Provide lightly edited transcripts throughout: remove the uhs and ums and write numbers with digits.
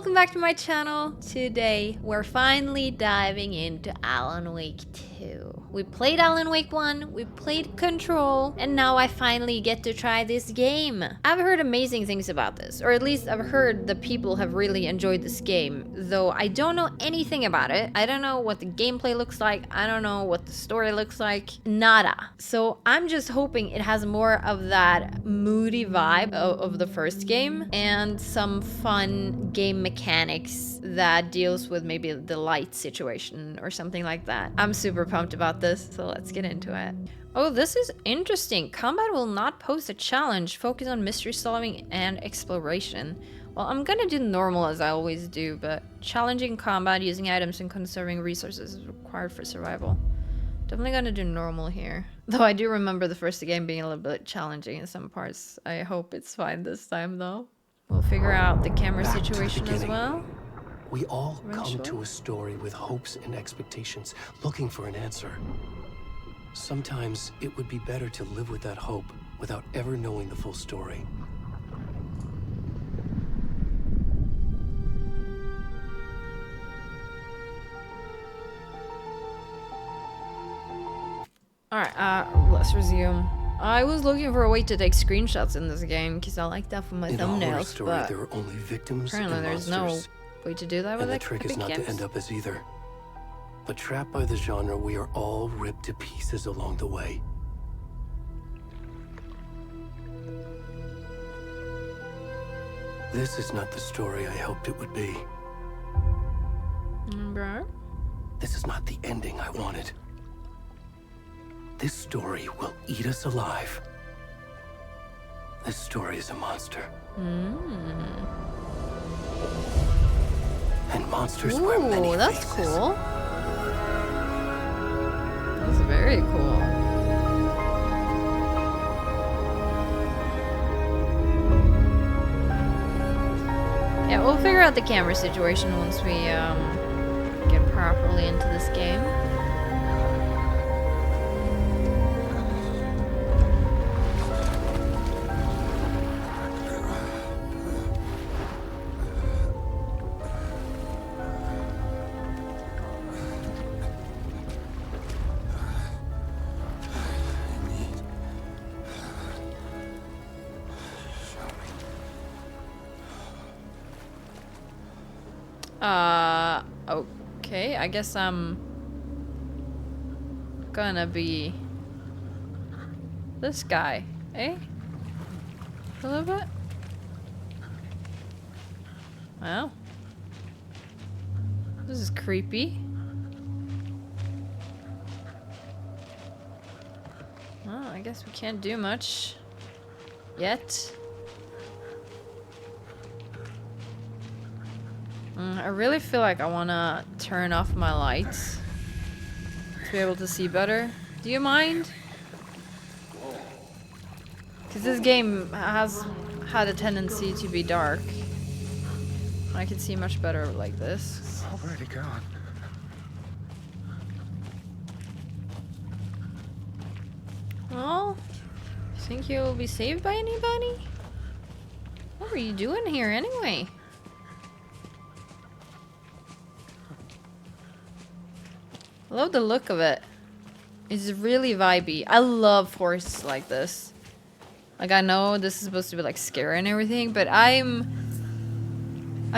welcome back to my channel. Today, we're finally diving into Alan Wake 2. We played Alan Wake 1, we played Control, and now I finally get to try this game. I've heard amazing things about this, or at least I've heard that people have really enjoyed this game, though I don't know anything about it. I don't know what the gameplay looks like, I don't know what the story looks like, nada. So I'm just hoping it has more of that moody vibe of the first game, and some fun game mechanics that deals with maybe the light situation or something like that. I'm super pumped about this, so let's get into it. Oh, this is interesting. Combat will not pose a challenge. Focus on mystery solving and exploration. Well, I'm gonna do normal as I always do, but challenging combat using items and conserving resources is required for survival. Definitely gonna do normal here. Though I do remember the first game being a little bit challenging in some parts. I hope it's fine this time though. We'll figure out the camera situation as well. We all come to a story with hopes and expectations, looking for an answer. Sometimes it would be better to live with that hope without ever knowing the full story. Alright, let's resume. I was looking for a way to take screenshots in this game because I like that for my thumbnails, story, but there are only victims apparently and there's monsters. no way to do that with And the like trick is Epic not Games. to end up as either. But trapped by the genre, we are all ripped to pieces along the way. This is not the story I hoped it would be. Bro. This is not the ending I wanted. This story will eat us alive. This story is a monster. And monsters wear many that's faces. cool. That's very cool. Yeah, we'll figure out the camera situation once we get properly into this game. Okay, I guess I'm gonna be this guy, eh? A little bit? Well, this is creepy. Well, I guess we can't do much yet. I really feel like I wanna turn off my lights to be able to see better. Do you mind? Because this game has had a tendency to be dark. I can see much better like this. It's already gone. Well, you think you'll be saved by anybody? What were you doing here anyway? I love the look of it. It's really vibey. I love forests like this. Like, I know this is supposed to be like scary and everything, but I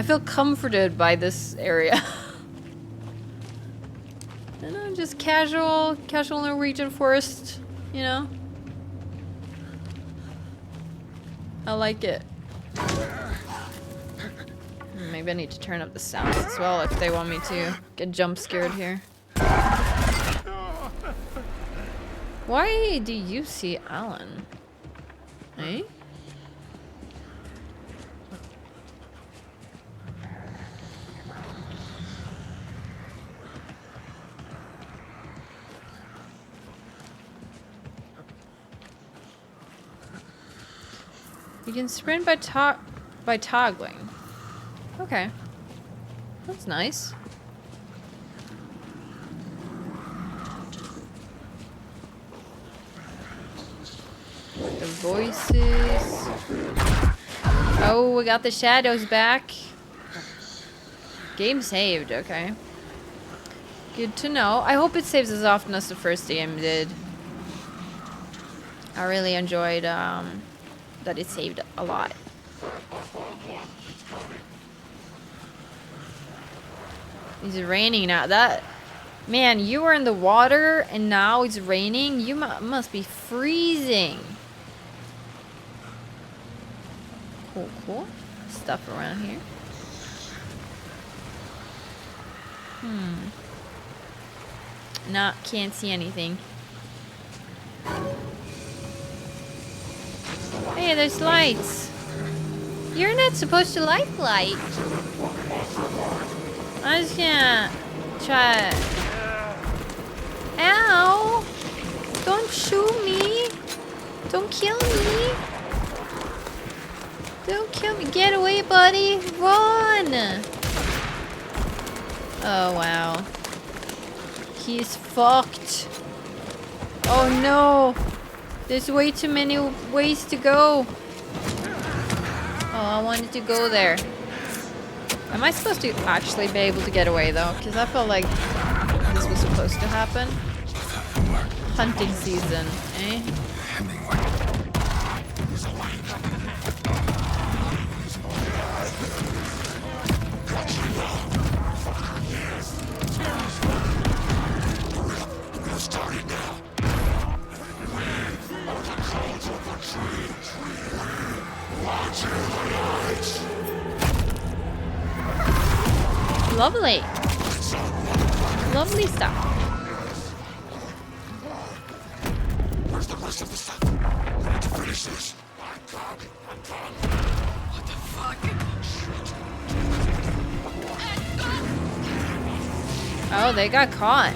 feel comforted by this area. You know, just casual Norwegian forest, you know? I like it. Maybe I need to turn up the sounds as well if they want me to get jump scared here. Why do you see Alan? Eh? You can sprint by toggling. Okay. That's nice. The voices. Oh, we got the shadows back. Game saved, okay. Good to know. I hope it saves as often as the first game did. I really enjoyed that it saved a lot. It's raining now. Man, you were in the water and now it's raining. You must be freezing. Cool. Stuff around here. No, can't see anything. Hey, there's lights. You're not supposed to like light. I just can't try. Ow! Don't shoot me! Don't kill me! Don't kill me! Get away, buddy! Run! Oh wow. He's fucked. Oh no! There's way too many ways to go. Oh, I wanted to go there. Am I supposed to actually be able to get away though? Because I felt like this was supposed to happen. Hunting season, eh? Lovely. Lovely stuff. Where's the rest of the stuff? I need to finish this. What the fuck? Oh, they got caught.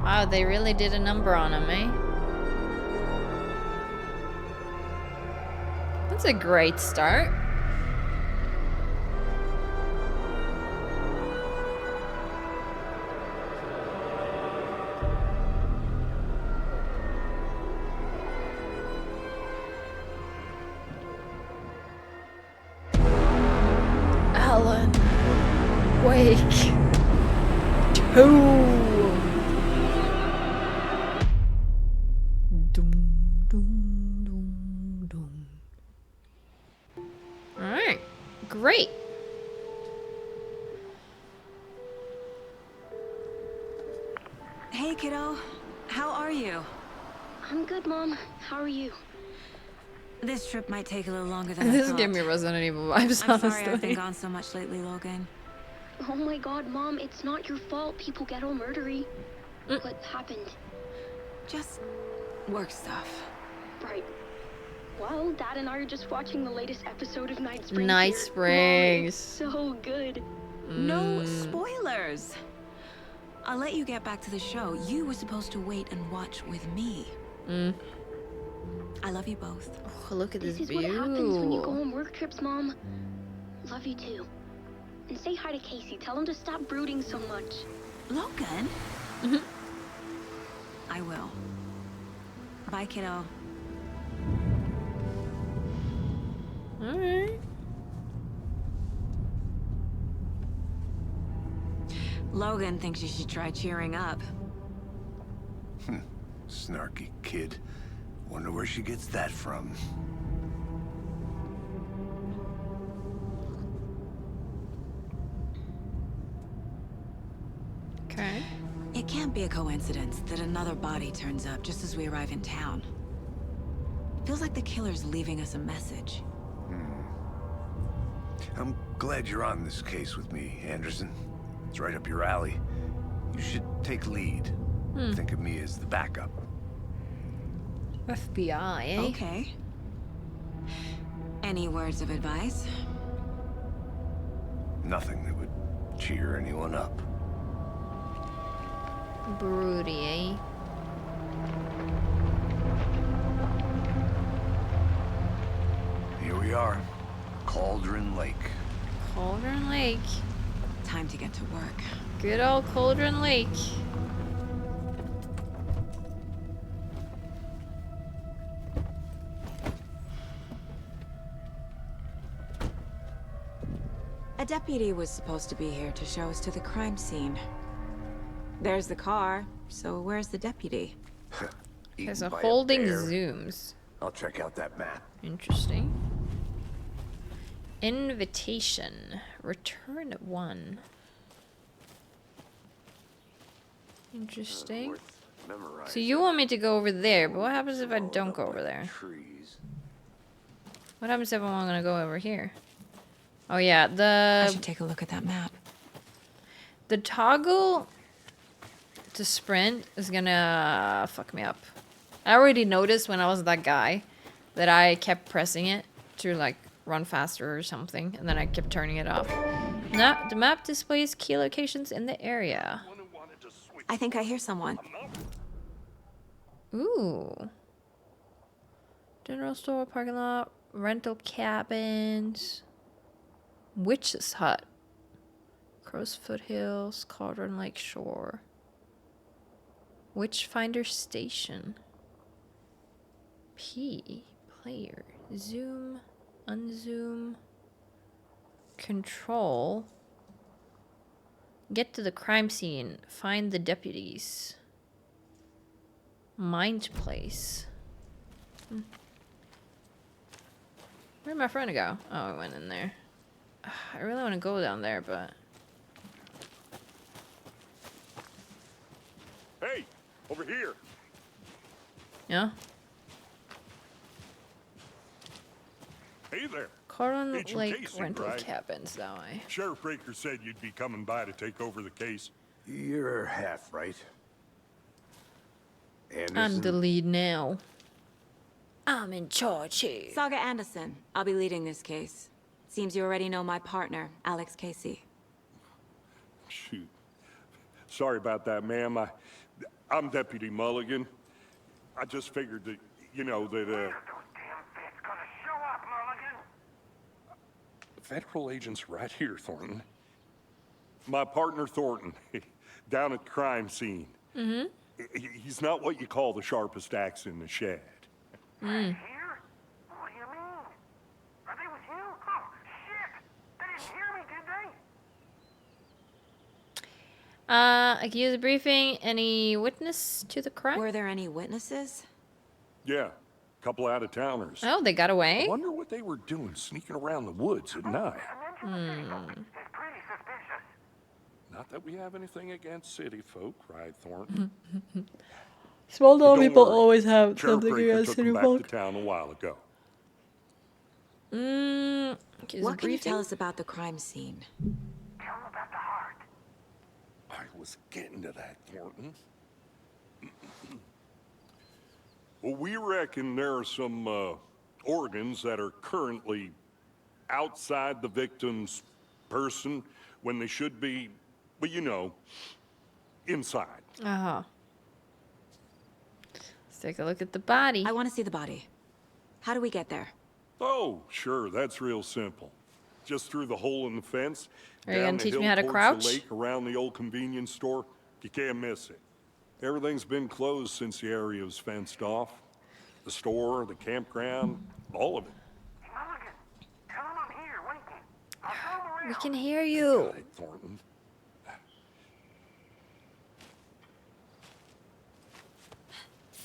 Wow, they really did a number on him, eh? That's a great start. Alan Wake 2. Alright, great. Hey, kiddo. How are you? I'm good, Mom. How are you? This trip might take a little longer than I This thought. gave me Resident Evil vibes, I'm sorry honestly. I've been gone so much lately, Logan. Oh my god, Mom, it's not your fault people get all murdery. What happened? Just work stuff. Right. Well, Dad and I are just watching the latest episode of Night Springs. Night here. Springs. Mom, it's so good. No spoilers. I'll let you get back to the show. You were supposed to wait and watch with me. I love you both. Oh, look at this This is view. what happens when you go on work trips, Mom. Love you too. And say hi to Casey. Tell him to stop brooding so much. Logan? I will. Bye, kiddo. Alright. Logan thinks you should try cheering up. Snarky kid. Wonder where she gets that from. Okay. It can't be a coincidence that another body turns up just as we arrive in town. Feels like the killer's leaving us a message. I'm glad you're on this case with me, Anderson. It's right up your alley. You should take lead. Think of me as the backup. FBI, eh? Okay. Any words of advice? Nothing that would cheer anyone up. Broody, eh? Here we are. Cauldron Lake. Cauldron Lake. Time to get to work. Good old Cauldron Lake. deputy was supposed to be here to show us to the crime scene. There's the car, so where's the deputy? Eaten Okay, so by a holding bear. zooms. I'll check out that map. Interesting. Invitation. Return 1. Interesting. Worth memorizing. So you want me to go over there, but what happens if I don't go over there? Trees. What happens if I'm gonna go over here? Oh yeah, I should take a look at that map. the toggle to sprint is gonna fuck me up. I already noticed when I was that guy that I kept pressing it to like run faster or something, and then I kept turning it off. Now the map displays key locations in the area. I think I hear someone. Ooh. General store, parking lot, rental cabins, Witch's Hut, Crow's Foothills, Cauldron Lake Shore, Witchfinder Station, P, player, zoom, unzoom, control, get to the crime scene, find the deputies, mind place. Where'd my friend go? Oh, I went in there. I really want to go down there, but... Hey, over here. Yeah? Hey there. Cauldron Agent Lake Casey, rental right? cabins that way. Sheriff Baker said you'd be coming by to take over the case. You're half right. Anderson. I'm the lead now. I'm in charge here. Saga Anderson. I'll be leading this case. Seems you already know my partner, Alex Casey. Shoot. Sorry about that, ma'am. I'm Deputy Mulligan. I just figured that, you know, that, Federal agent's right here, Thornton. My partner, Thornton, down at the crime scene. Mm-hmm. He's not what you call the sharpest axe in the shed. Here? What do you mean? Are they with you? Oh, shit! They didn't hear me, did they? Accused briefing. Any witness to the crime? Were there any witnesses? Yeah, couple out-of-towners. Oh, they got away? Wonder what they were doing sneaking around the woods at night. It's pretty suspicious. Not that we have anything against city folk, right, Thornton? Small But don't worry. have Sheriff Baker took them back to town a while ago. What can you tell us about the crime scene? Tell them about the heart. I was getting to that, Thornton. Well, we reckon there are some organs that are currently outside the victim's person when they should be, well, you know, inside. Uh-huh. Let's take a look at the body. I want to see the body. How do we get there? Oh, sure, that's real simple. Just through the hole in the fence. Are you down gonna the teach me hill how to towards crouch? The lake around the old convenience store. You can't miss it. Everything's been closed since the area was fenced off. The store, the campground, all of it. Mulligan, tell them I'm here, waiting. I'll show them around. We can hear you. Got it, Thornton.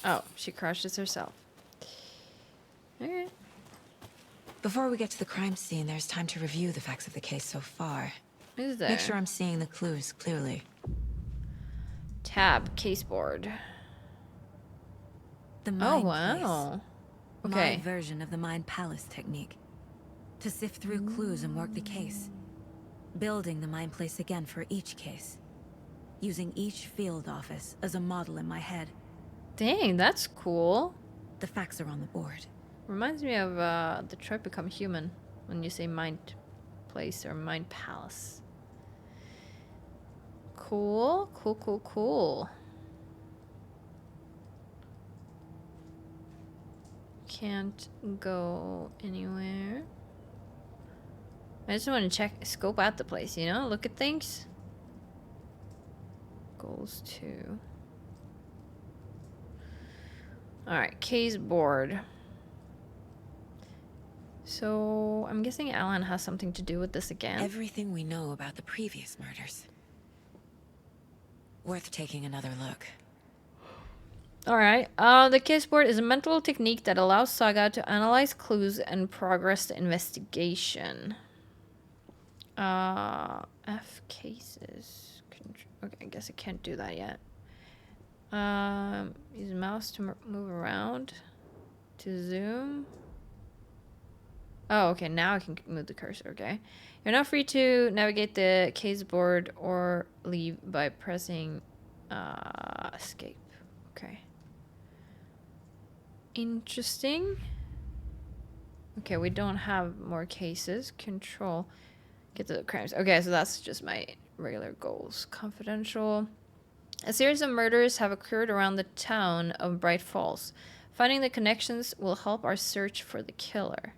Oh, she crushes herself. Okay. Before we get to the crime scene, there's time to review the facts of the case so far. Who's there? Make sure I'm seeing the clues clearly. Tab, caseboard. The Oh, mind wow. place. Okay. My version of the Mind Palace technique. To sift through clues and work the case. Building the Mind Place again for each case. Using each field office as a model in my head. Dang, that's cool. The facts are on the board. Reminds me of Detroit Become Human when you say mind place or mind palace. Cool, cool, cool, cool. Can't go anywhere. I just want to scope out the place, you know? Look at things. Goals 2. Alright, case board. So I'm guessing Alan has something to do with this again. Everything we know about the previous murders. Worth taking another look. Alright, the case board is a mental technique that allows Saga to analyze clues and progress the investigation. F cases. Okay, I guess I can't do that yet. Use mouse to move around. To zoom. Oh, okay, now I can move the cursor, okay. You're now free to navigate the case board or leave by pressing escape. Okay. Interesting. Okay, we don't have more cases. Control. Get to the crimes. Okay, so that's just my regular goals. Confidential. A series of murders have occurred around the town of Bright Falls. Finding the connections will help our search for the killer.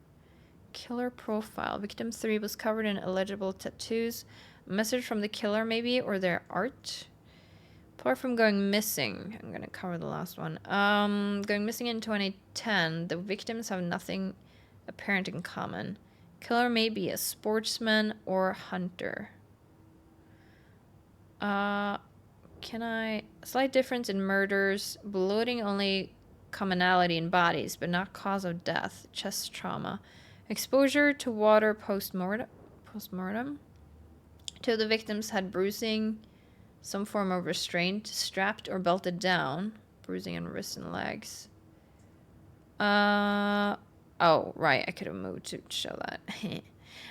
Killer profile. Victim 3 was covered in illegible tattoos. A message from the killer, maybe, or their art. Apart from going missing, I'm gonna cover the last one. Going missing in 2010, the victims have nothing apparent in common. Killer may be a sportsman or hunter. Slight difference in murders. Bloating only commonality in bodies, but not cause of death. Chest trauma. Exposure to water post-mortem. Two of the victims had bruising, some form of restraint, strapped or belted down. Bruising on wrists and legs. Oh, right, I could have moved to show that.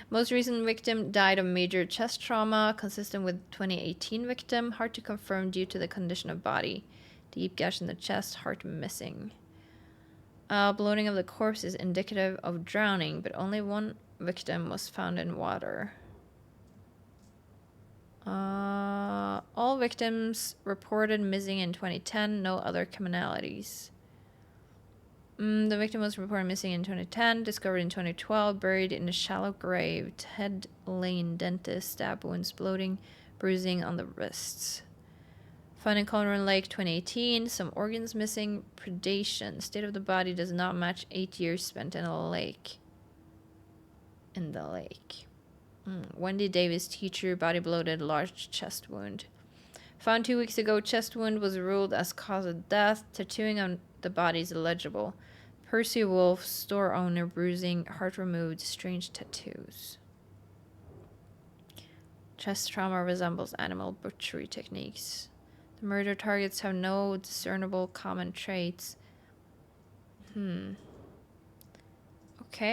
Most recent victim died of major chest trauma, consistent with 2018 victim. Hard to confirm due to the condition of body. Deep gash in the chest, heart missing. Bloating of the corpse is indicative of drowning, but only one victim was found in water. All victims reported missing in 2010, no other commonalities. The victim was reported missing in 2010, discovered in 2012, buried in a shallow grave. Head Lane dentist, stab wounds, bloating, bruising on the wrists. Found in Colorado Lake 2018, some organs missing, predation. State of the body does not match 8 years spent in a lake. In the lake. Wendy Davis, teacher, body bloated, large chest wound. Found 2 weeks ago, chest wound was ruled as cause of death. Tattooing on the body is illegible. Percy Wolf, store owner, bruising, heart removed, strange tattoos. Chest trauma resembles animal butchery techniques. The murder targets have no discernible common traits. Okay,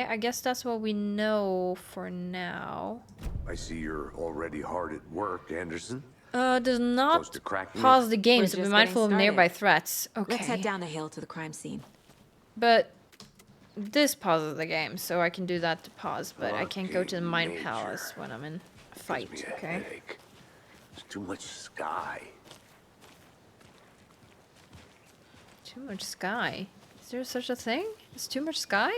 I guess that's what we know for now. I see you're already hard at work, Anderson. Does not Close to cracking pause it? the game, We're so be just mindful of getting nearby started. threats. Okay. Let's head down the hill to the crime scene. But this pauses the game, so I can do that to pause, but I can't go to the Okay, Mind Major. Palace when I'm in a fight, Gives me a okay? headache. There's too much sky. Too much sky. Is there such a thing? Is too much sky?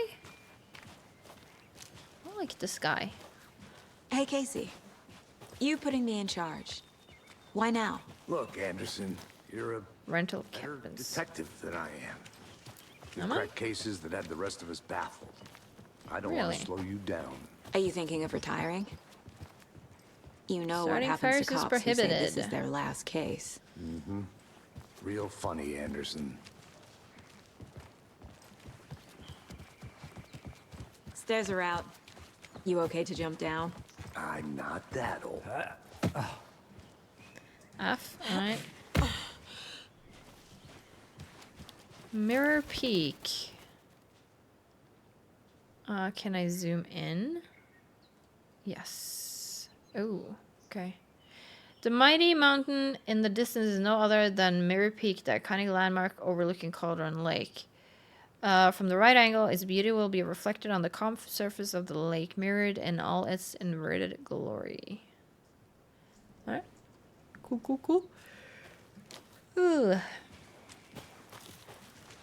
I like the sky. Hey, Casey. You putting me in charge. Why now? Look, Anderson, you're a Rental better cabins. detective than I am. You Am I? crack cases that had the rest of us baffled. I don't want Really? to slow you down. Are you thinking of retiring? You know Starting what happens fires to is cops who say this prohibited. is their last case. Real funny, Anderson. Stairs are out. You okay to jump down? I'm not that old. F, alright. Mirror peak. Can I zoom in? Yes. Oh, okay. The mighty mountain in the distance is no other than Mirror Peak, the iconic landmark overlooking Cauldron Lake. From the right angle, its beauty will be reflected on the calm surface of the lake, mirrored in all its inverted glory. Alright. Cool. Ooh.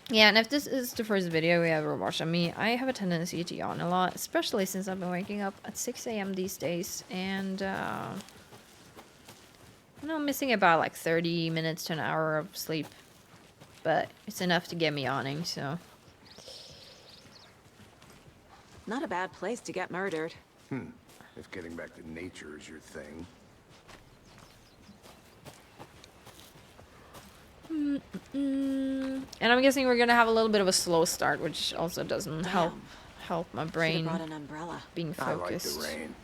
Yeah, and if this is the first video we ever watch of me, I have a tendency to yawn a lot, especially since I've been waking up at 6 a.m. these days, and I'm missing about like 30 minutes to an hour of sleep, but it's enough to get me yawning, so. Not a bad place to get murdered. If getting back to nature is your thing. And I'm guessing we're gonna have a little bit of a slow start, which also doesn't help my Should've brain brought an umbrella. being I like focused the rain.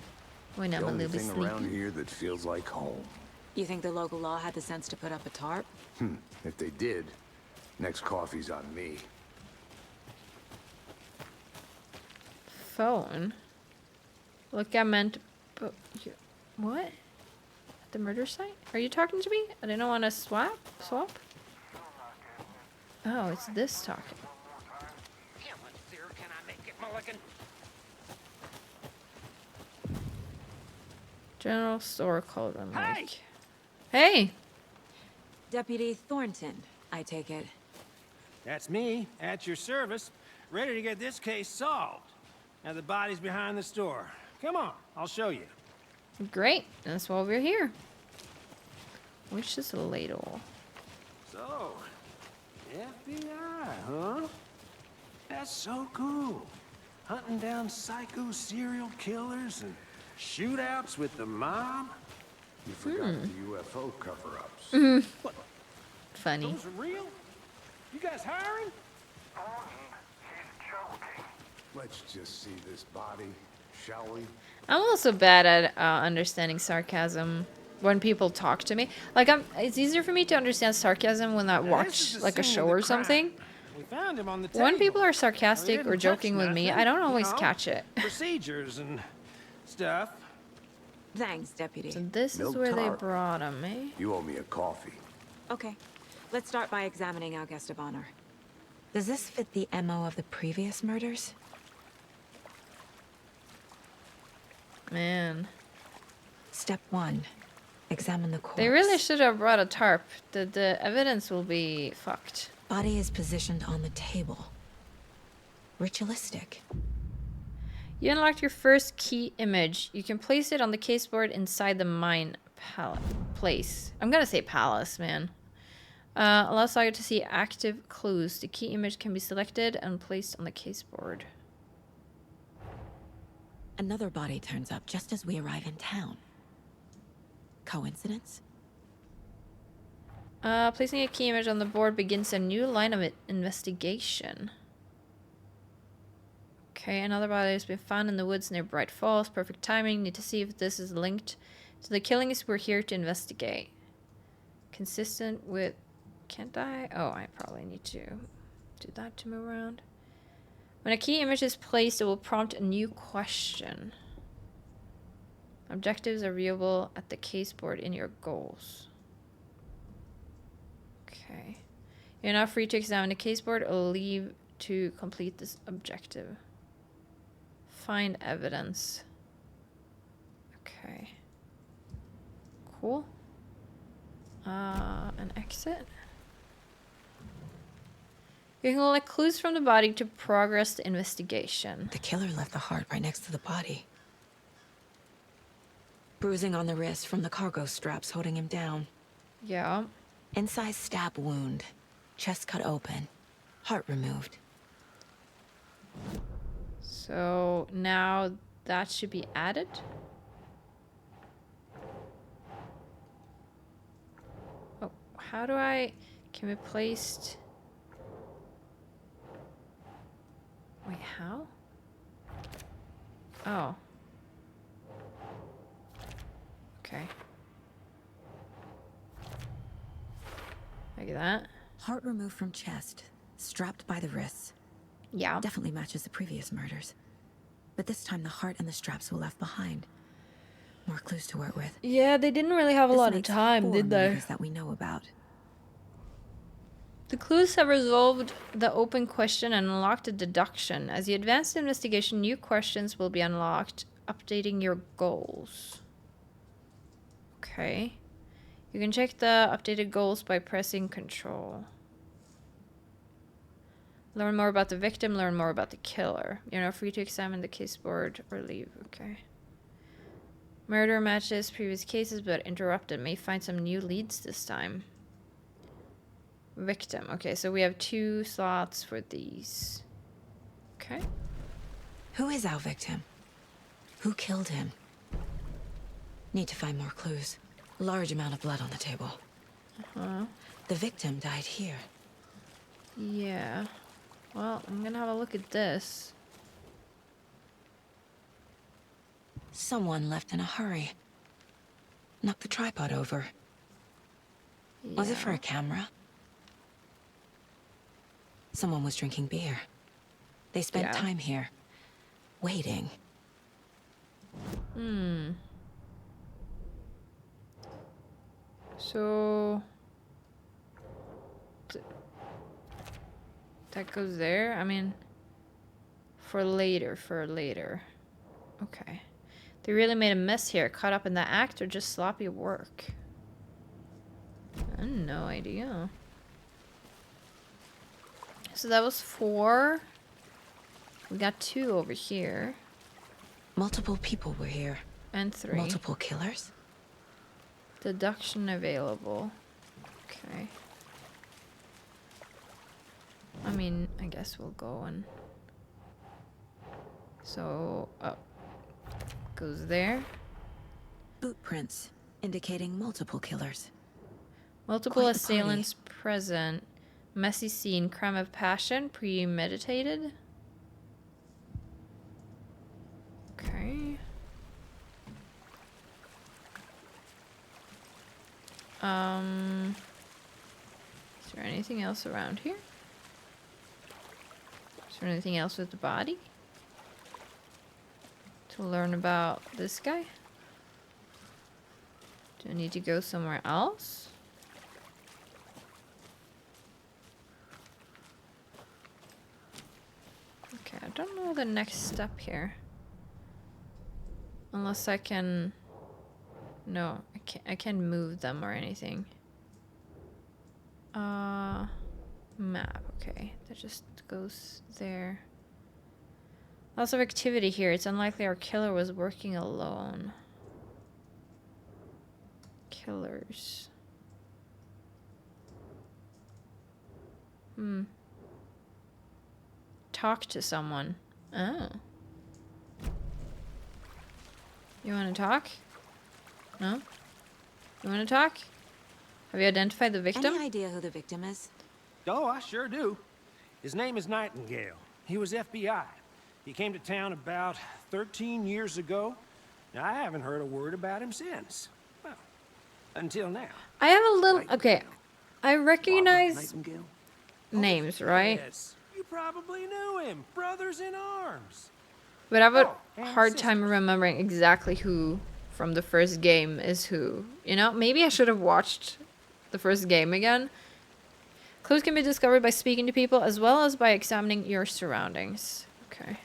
when The I'm a only little bit thing around sleepy. here that feels like home. You think the local law had the sense to put up a tarp? If they did, next coffee's on me. Phone. Look, I meant, but what? At the murder site? Are you talking to me? I didn't want to swap. Oh, it's this talking. How much clearer can I make it, Mulligan? General store code on Hey! like. Hey! Deputy Thornton, I take it. That's me, at your service, ready to get this case solved. Now the body's behind the store. Come on, I'll show you. Great. That's why we're here. Which is a ladle. So, FBI, huh? That's so cool. Hunting down psycho serial killers and shootouts with the mob. You forgot the UFO cover-ups. Funny. Those are real? You guys hiring? Let's just see this body, shall we? I'm also bad at understanding sarcasm when people talk to me. Like, it's easier for me to understand sarcasm when I Now, this watch is the like a scene show of the or crime. something. We found him on the table. When people are We sarcastic didn't or touch joking with me, nothing, I don't you always know, catch it. Procedures and stuff. Thanks, Deputy. So this is Milk where they tart. brought him, eh? You owe me a coffee. Okay, let's start by examining our guest of honor. Does this fit the MO of the previous murders? Man. Step 1. Examine the corpse. They really should have brought a tarp. The evidence will be fucked. Body is positioned on the table. Ritualistic. You unlocked your first key image. You can place it on the caseboard inside the mine place. I'm gonna say palace, man. Allows Saga to see active clues. The key image can be selected and placed on the caseboard. Another body turns up just as we arrive in town. Coincidence? Placing a key image on the board begins a new line of investigation. Okay, another body has been found in the woods near Bright Falls. Perfect timing. Need to see if this is linked to the killings we're here to investigate. Consistent with... Can't I? Oh, I probably need to do that to move around. When a key image is placed, it will prompt a new question. Objectives are viewable at the caseboard in your goals. Okay. You're now free to examine the caseboard or leave to complete this objective. Find evidence. Okay. Cool. An exit. You can collect clues from the body to progress the investigation. The killer left the heart right next to the body. Bruising on the wrist from the cargo straps holding him down. Yeah. Incised stab wound. Chest cut open. Heart removed. So now that should be added. Oh, how do I... Can we place... Wait, how? Oh. Okay. Like that. Heart removed from chest. Strapped by the wrists. Yeah. Definitely matches the previous murders. But this time the heart and the straps were left behind. More clues to work with. Yeah, they didn't really have a This lot of makes time, 4 did they? murders that we know about. The clues have resolved the open question and unlocked a deduction. As you advance the investigation, new questions will be unlocked, updating your goals. Okay. You can check the updated goals by pressing Control. Learn more about the victim, learn more about the killer. You're now free to examine the caseboard or leave. Okay. Murder matches previous cases but interrupted. May find some new leads this time. Victim. Okay, so we have 2 slots for these. Okay. Who is our victim? Who killed him? Need to find more clues. Large amount of blood on the table. The victim died here. Yeah. Well, I'm gonna have a look at this. Someone left in a hurry. Knocked the tripod over. Was it for Yeah. a camera? Someone was drinking beer. They spent Yeah. time here, waiting. So that goes there. I mean, for later, Okay. They really made a mess here. Caught up in the act or just sloppy work? I have no idea. So that was 4. We got 2 over here. Multiple people were here. And 3. Multiple killers? Deduction available. Okay. I mean, I guess we'll go and... So, up. Goes there. Boot prints, indicating multiple killers. Multiple Quite the party. assailants present. Messy scene. Crime of passion. Premeditated. Okay. Is there anything else around here? Is there anything else with the body? To learn about this guy? Do I need to go somewhere else? Okay, I don't know the next step here. Unless I can... No, I can't move them or anything. Map, okay. That just goes there. Lots of activity here. It's unlikely our killer was working alone. Killers. Talk to someone. Oh. You want to talk? No? You want to talk? Have you identified the victim? Any idea who the victim is? Oh, I sure do. His name is Nightingale. He was FBI. He came to town about 13 years ago. Now, I haven't heard a word about him since. Well, until now. I have a little... Okay. I recognize Nightingale? names, right? Yes, you probably knew him. Brothers in arms. But I have a Oh, and hard time sisters. remembering exactly who from the first game is who. You know, maybe I should have watched the first game again. Clues can be discovered by speaking to people as well as by examining your surroundings. Okay.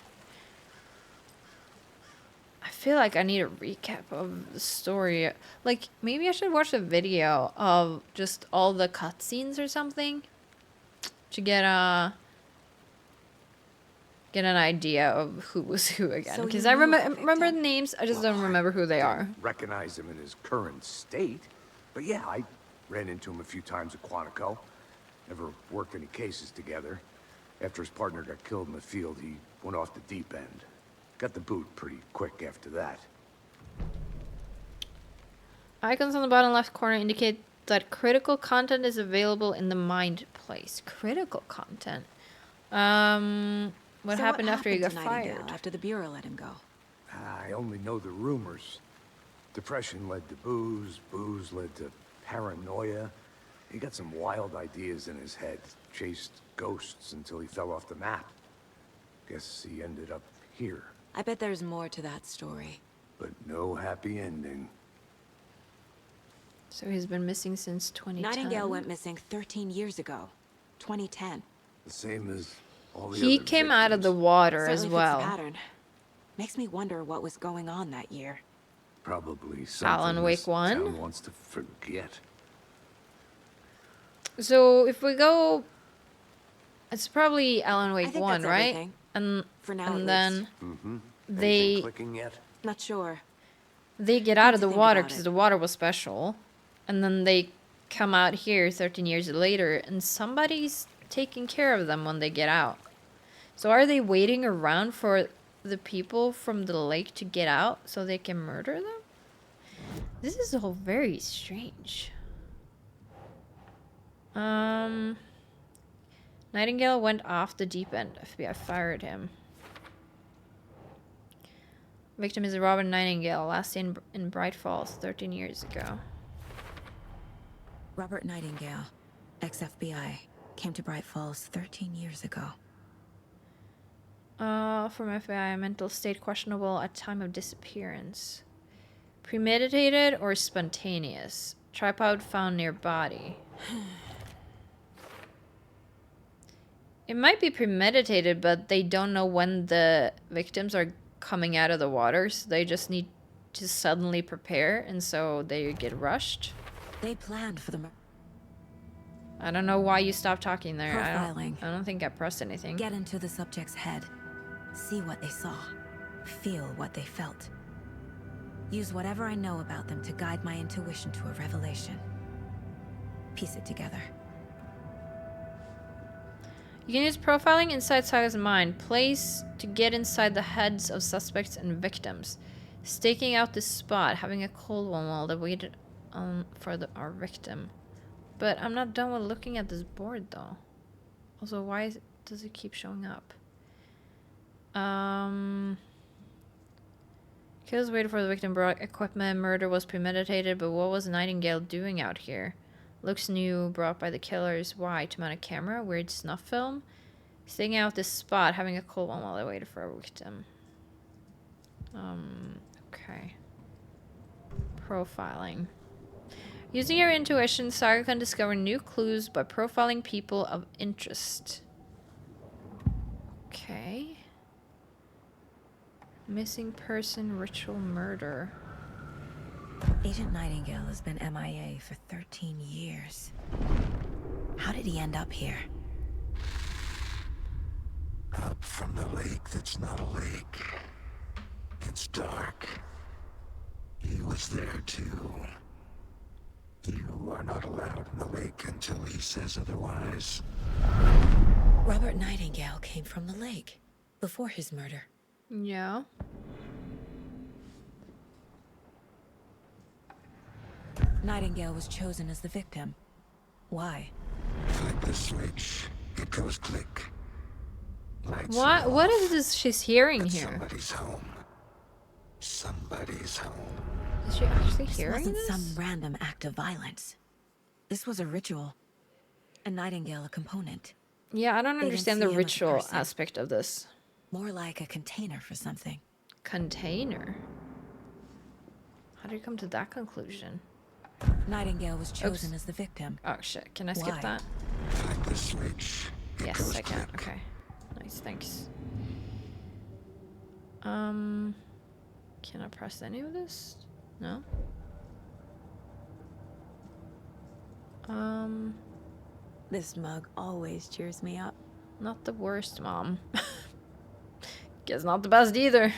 I feel like I need a recap of the story. Like, maybe I should watch a video of just all the cutscenes or something to get an idea of who was who again. So Because you I knew the remember the victim? names, I just don't remember who they are. Recognize him in his current state. But yeah, I ran into him a few times at Quantico. Never worked any cases together. After his partner got killed in the field, he went off the deep end. Got the boot pretty quick after that. Icons on the bottom left corner indicate that critical content is available in the mind place. Critical content. What So happened after he got to Nightingale fired? After the Bureau let him go. I only know the rumors. Depression led to booze, booze led to paranoia. He got some wild ideas in his head, chased ghosts until he fell off the map. Guess he ended up here, I bet there's more to that story. but no happy ending. So he's been missing since 2010. Nightingale went missing 13 years ago. 2010. The same as all the He other came out of the victims. water as Certainly fits the well. pattern. Makes me wonder what was going on that year. Probably something Alan Wake this 1? town wants to forget. So if we go, it's probably Alan Wake think 1, that's right? everything. And For now, and at then least. Anything they clicking yet? Not sure. they get out of the think water about because it. the water was special, and then they come out here 13 years later, and somebody's taking care of them when they get out. So are they waiting around for the people from the lake to get out so they can murder them? This is all very strange. Nightingale went off the deep end. FBI fired him. Victim is Robert Nightingale, last seen in Bright Falls 13 years ago. Robert Nightingale, ex-FBI, came to Bright Falls 13 years ago. From FBI, mental state questionable at time of disappearance. Premeditated or spontaneous? Tripod found near body. It might be premeditated, but they don't know when the victims are coming out of the water, so they just need to suddenly prepare, and so they get rushed. They planned for the I don't know why you stopped talking there. Profiling. I don't think I pressed anything. Get into the subject's head. See what they saw. Feel what they felt. Use whatever I know about them to guide my intuition to a revelation. Piece it together. You can use profiling inside Saga's mind. Place to get inside the heads of suspects and victims. Staking out this spot, having a cold one while they waited for our victim. But I'm not done with looking at this board though. Also, why does it keep showing up? Kills waited for the victim, brought equipment, murder was premeditated, but what was Nightingale doing out here? Looks new, brought by the killers. Why? To mount a camera? Weird snuff film? Staying out this spot, having a cold one while I waited for a victim. Okay. Profiling. Using your intuition, Saga can discover new clues by profiling people of interest. Okay. Missing person, ritual murder. Agent Nightingale has been MIA for 13 years. How did he end up here? Up from the lake that's not a lake. It's dark. He was there too. You are not allowed in the lake until he says otherwise. Robert Nightingale came from the lake before his murder. Yeah. Nightingale was chosen as the victim. Why? Flick the switch. It goes click. Lights What? are What off, is this she's hearing but here? Somebody's home. Somebody's home. Is she actually This hearing wasn't this? some random act of violence. This was a ritual. And Nightingale a component. Yeah, I don't They didn't understand see the him as a ritual person. aspect of this. More like a container for something. Container? How did you come to that conclusion? Nightingale was chosen as the victim. Oh shit, can I skip Why? that? Flick the switch. It Yes, goes I can. click. Okay. Nice, thanks. Can I press any of this? No? This mug always cheers me up. Not the worst, Mom. Guess not the best either.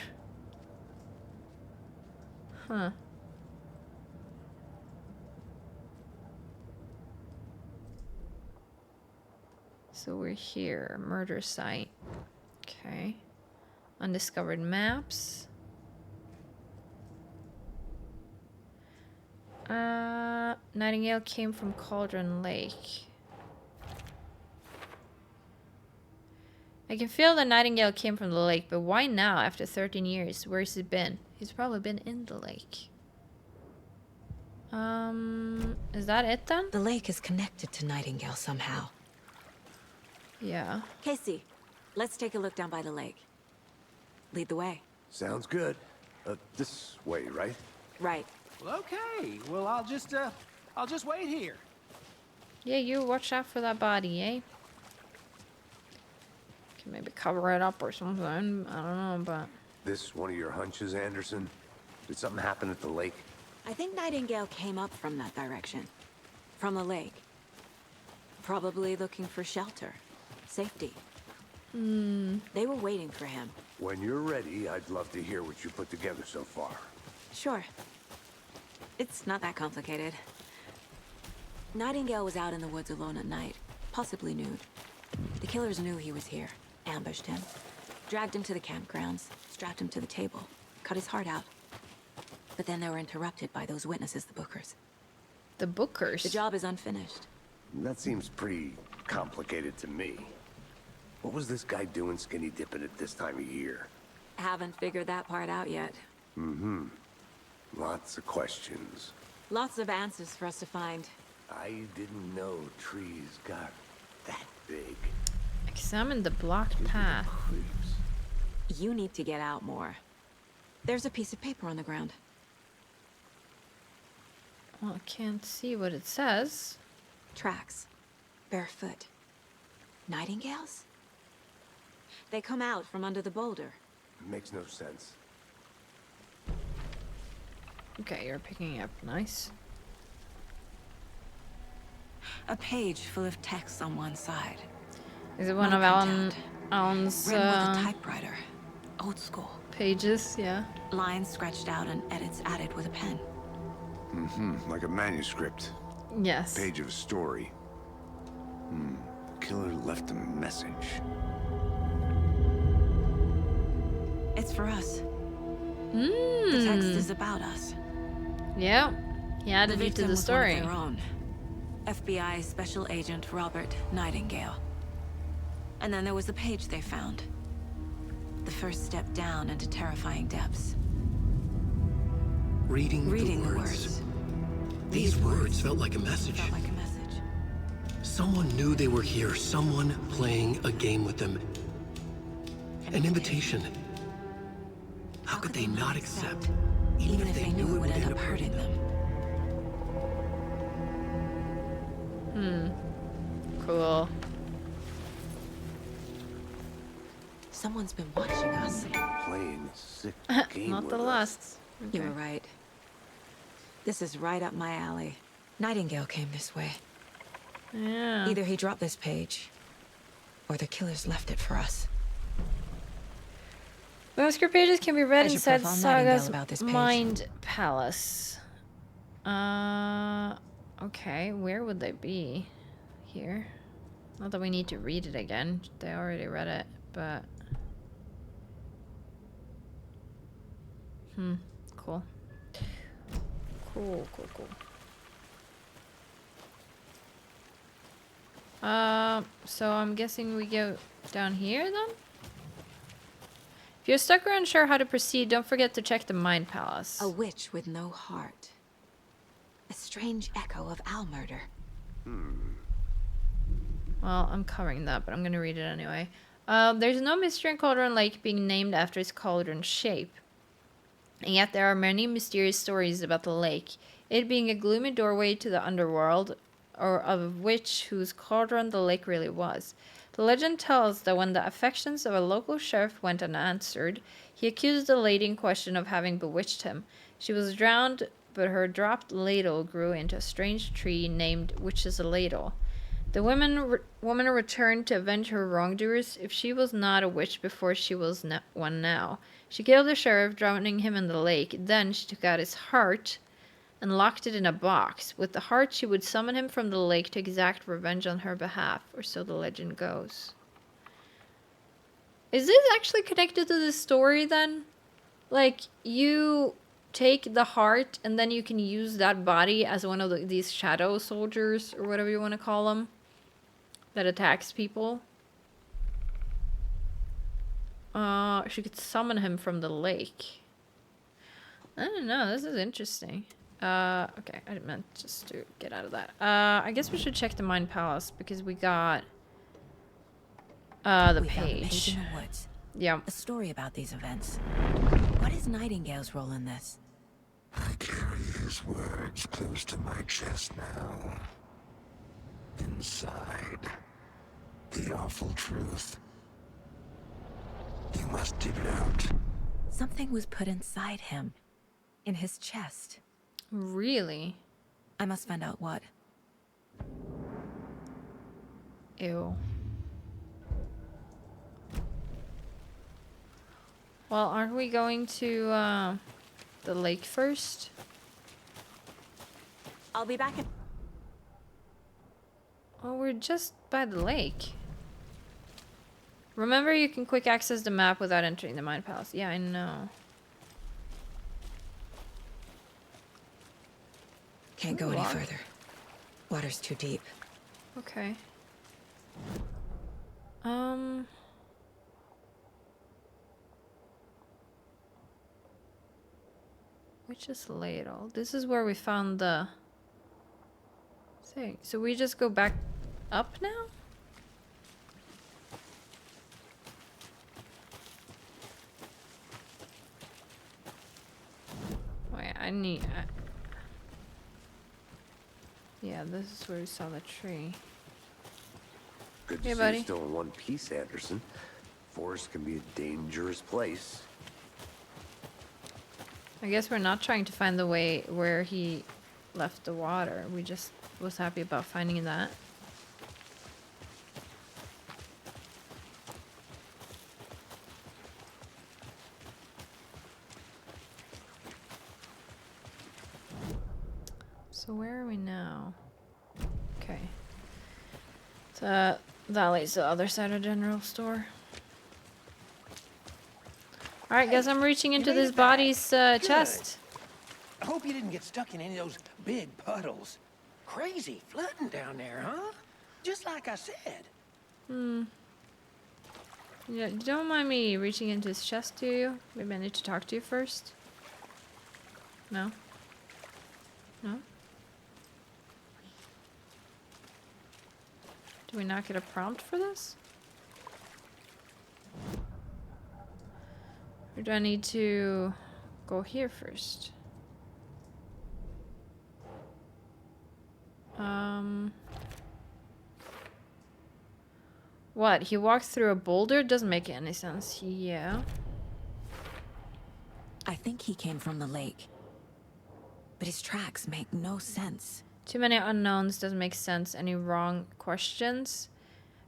Huh. So we're here. Murder site. Okay. Undiscovered maps. Nightingale came from Cauldron Lake. I can feel that Nightingale came from the lake, but why now after 13 years? Where's he been? He's probably been in the lake. Is that it then? The lake is connected to Nightingale somehow. Yeah. Casey, let's take a look down by the lake. Lead the way. Sounds good. This way, right? Right. Well, okay. Well, I'll just wait here. Yeah, you watch out for that body, eh? Can maybe cover it up or something. I don't know, but... This one of your hunches, Anderson? Did something happen at the lake? I think Nightingale came up from that direction. From the lake. Probably looking for shelter. Safety. They were waiting for him. When you're ready, I'd love to hear what you put together so far. Sure. It's not that complicated. Nightingale was out in the woods alone at night, possibly nude. The killers knew he was here, ambushed him. Dragged him to the campgrounds, strapped him to the table, cut his heart out. But then they were interrupted by those witnesses, the Bookers. The Bookers. The job is unfinished. That seems pretty complicated to me. What was this guy doing skinny dipping at this time of year? Haven't figured that part out yet. Lots of questions. Lots of answers for us to find. I didn't know trees got that big. Examine the blocked path. Creeps. You need to get out more. There's a piece of paper on the ground. Well, I can't see what it says. Tracks. Barefoot. Nightingales? They come out from under the boulder. Makes no sense. Okay, you're picking up. Nice. A page full of text on one side. Is it one Not of a printout. Alan's Written with a typewriter. Old school. pages? Yeah. Lines scratched out and edits added with a pen. Like a manuscript. Yes. Page of a story. Killer left a message. It's for us. The text Hmm. is about us. Yeah. He added you to victim the was story. one of their own. FBI Special Agent Robert Nightingale. And then there was the page they found. The first step down into terrifying depths. Reading Reading the the words. words. These words felt like a message. Felt like a message. Someone knew they were here. Someone playing a game with them. An invitation. How could they not accept? Even if they knew it would end up hurting them. Cool. Someone's been watching us. Playing a sick game Not the with us. last. You were right. This is right up my alley. Nightingale came this way. Yeah. Either he dropped this page, or the killers left it for us. Manuscript pages can be read I should inside profile Nightingale Saga's about this page. Mind Palace. Okay, where would they be? Here. Not that we need to read it again. They already read it, but... Cool. Cool. So I'm guessing we go down here then? If you're stuck or unsure how to proceed, don't forget to check the Mind Palace. A witch with no heart. A strange echo of owl murder. Well, I'm covering that, but I'm gonna read it anyway. There's no mystery in Cauldron Lake being named after its cauldron shape. And yet there are many mysterious stories about the lake. It being a gloomy doorway to the underworld, or of a witch whose cauldron the lake really was. The legend tells that when the affections of a local sheriff went unanswered, he accused the lady in question of having bewitched him. She was drowned, but her dropped ladle grew into a strange tree named Witch's Ladle. The woman returned to avenge her wrongdoers if she was not a witch before she was one now. She killed the sheriff, drowning him in the lake. Then she took out his heart and locked it in a box. With the heart, she would summon him from the lake to exact revenge on her behalf, or so the legend goes. Is this actually connected to this story then? Like, you take the heart and then you can use that body as one of these shadow soldiers, or whatever you want to call them, that attacks people? She could summon him from the lake. I don't know, this is interesting. Okay, I meant just to get out of that. I guess we should check the Mind Palace, because we got, the We found a page. page in the woods. Yeah. A story about these events. What is Nightingale's role in this? I carry his words close to my chest now. Inside, the awful truth. You must dig it out. Something was put inside him. In his chest. Really? I must find out what. Ew. Well, aren't we going to, the lake first? I'll be back in... Well, we're just by the lake. Remember, you can quick access the map without entering the Mind Palace. Yeah, I know. Can't go any Locked. further. Water's too deep. Okay. Which is ladle? This is where we found the thing. So we just go back up now? Wait, yeah, this is where we saw the tree. Good to Hey, see buddy. you still in one piece, Anderson. Forest can be a dangerous place. I guess we're not trying to find the way where he left the water. We just was happy about finding that. So where are we now? Okay. So that leads to the other side of general store. Alright, guess I'm reaching into made this it back. body's Good. chest. I hope you didn't get stuck in any of those big puddles. Crazy flooding down there, huh? Just like I said. Yeah, don't mind me reaching into his chest, do you? Maybe I need to talk to you first. No? No? Do we not get a prompt for this? Or do I need to go here first? What? He walked through a boulder? Doesn't make any sense. Yeah. I think he came from the lake. But his tracks make no sense. Too many unknowns, doesn't make sense. Any wrong questions?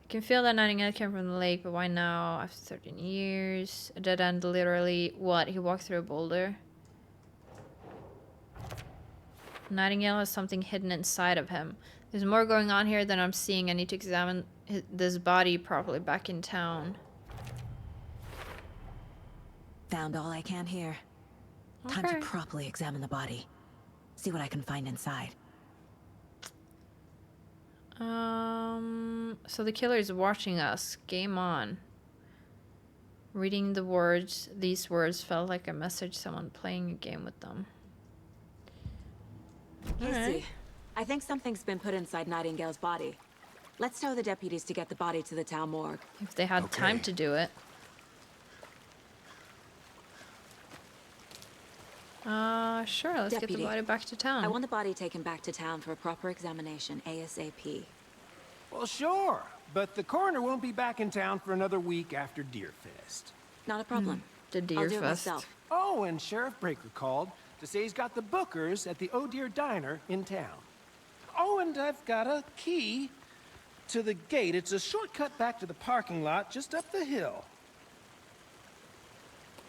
I can feel that Nightingale came from the lake, but why now? After 13 years. A dead end, literally. What? He walked through a boulder? Nightingale has something hidden inside of him. There's more going on here than I'm seeing. I need to examine this body properly back in town. Found all I can here. Time Okay. to properly examine the body. See what I can find inside. So the killer is watching us. Game on. Reading the words, these words felt like a message someone playing a game with them. Casey, I think something's been put inside Nightingale's body. Let's tell the deputies to get the body to the town morgue. If they had time Okay. to do it. Sure, let's get the Deputy, body back to town. I want the body taken back to town for a proper examination, ASAP. Well, sure. But the coroner won't be back in town for another week after Deerfest. Not a problem. The I'll Deer do it Fest. myself. Oh, and Sheriff Breaker called to say he's got the Bookers at the Oh Deer Diner in town. Oh, and I've got a key to the gate. It's a shortcut back to the parking lot just up the hill.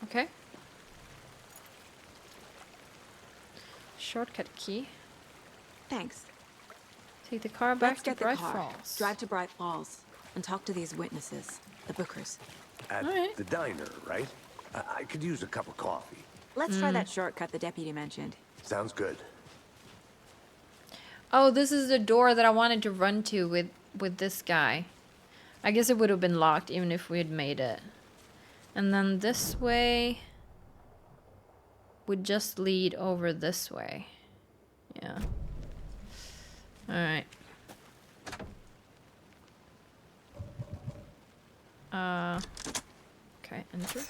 Okay. Shortcut key. Thanks. Take the car back Let's to get the Bright car. Falls. Drive to Bright Falls and talk to these witnesses, the Bookers. At Alright. the diner, right? I could use a cup of coffee. Let's try that shortcut the deputy mentioned. Sounds good. Oh, this is the door that I wanted to run to with this guy. I guess it would have been locked even if we had made it. And then this way would just lead over this way. Yeah. Alright. Okay, enter.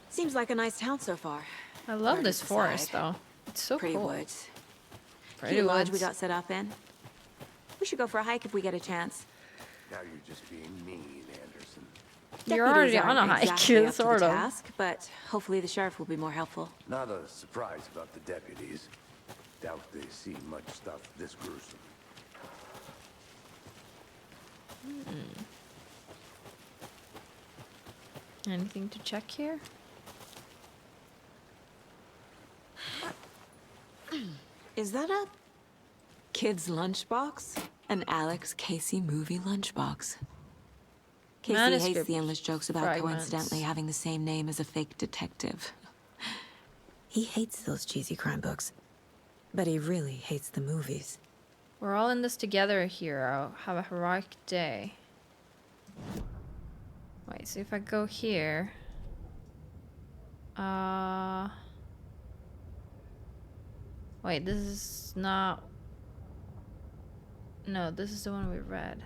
Seems like a nice town so far. I love Hard this to forest decide. though. It's so Pretty cool. woods. Pretty Cute lodge we woods. got set up in. We should go for a hike if we get a chance. Now you're just being mean, Anderson. You're Deputies already on a aren't hike, exactly up to the sort of. task, but hopefully the sheriff will be more helpful. Not a surprise about the deputies. Doubt they see much stuff this gruesome. Anything to check here? Is that a kid's lunchbox? An Alex Casey movie lunchbox. Casey hates Manuscript the endless jokes about fragments. coincidentally having the same name as a fake detective. He hates those cheesy crime books, but he really hates the movies. We're all in this together, hero. Have a heroic day. Wait, so if I go here... Wait, this is not... No, this is the one we read.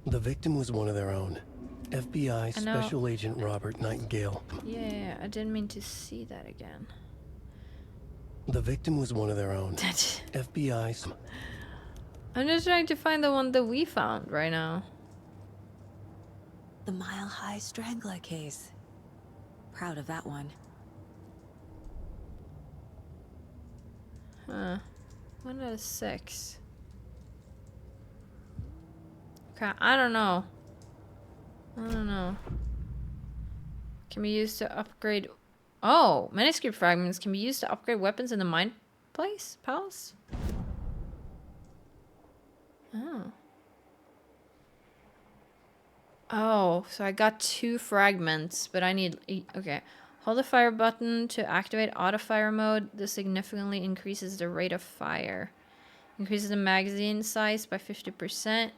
The victim was one of their own. FBI I know. Special Agent Robert Nightingale. Yeah, I didn't mean to see that again. The victim was one of their own. FBI. I'm just trying to find the one that we found right now. The Mile High Strangler case. Proud of that one. Huh. 1 out of 6. Okay, I don't know. I don't know. Can be used to upgrade... Oh! Manuscript fragments can be used to upgrade weapons in the mine palace? Oh. Oh, so I got 2 fragments, but I need... Okay. Hold the fire button to activate auto fire mode. This significantly increases the rate of fire. Increases the magazine size by 50%.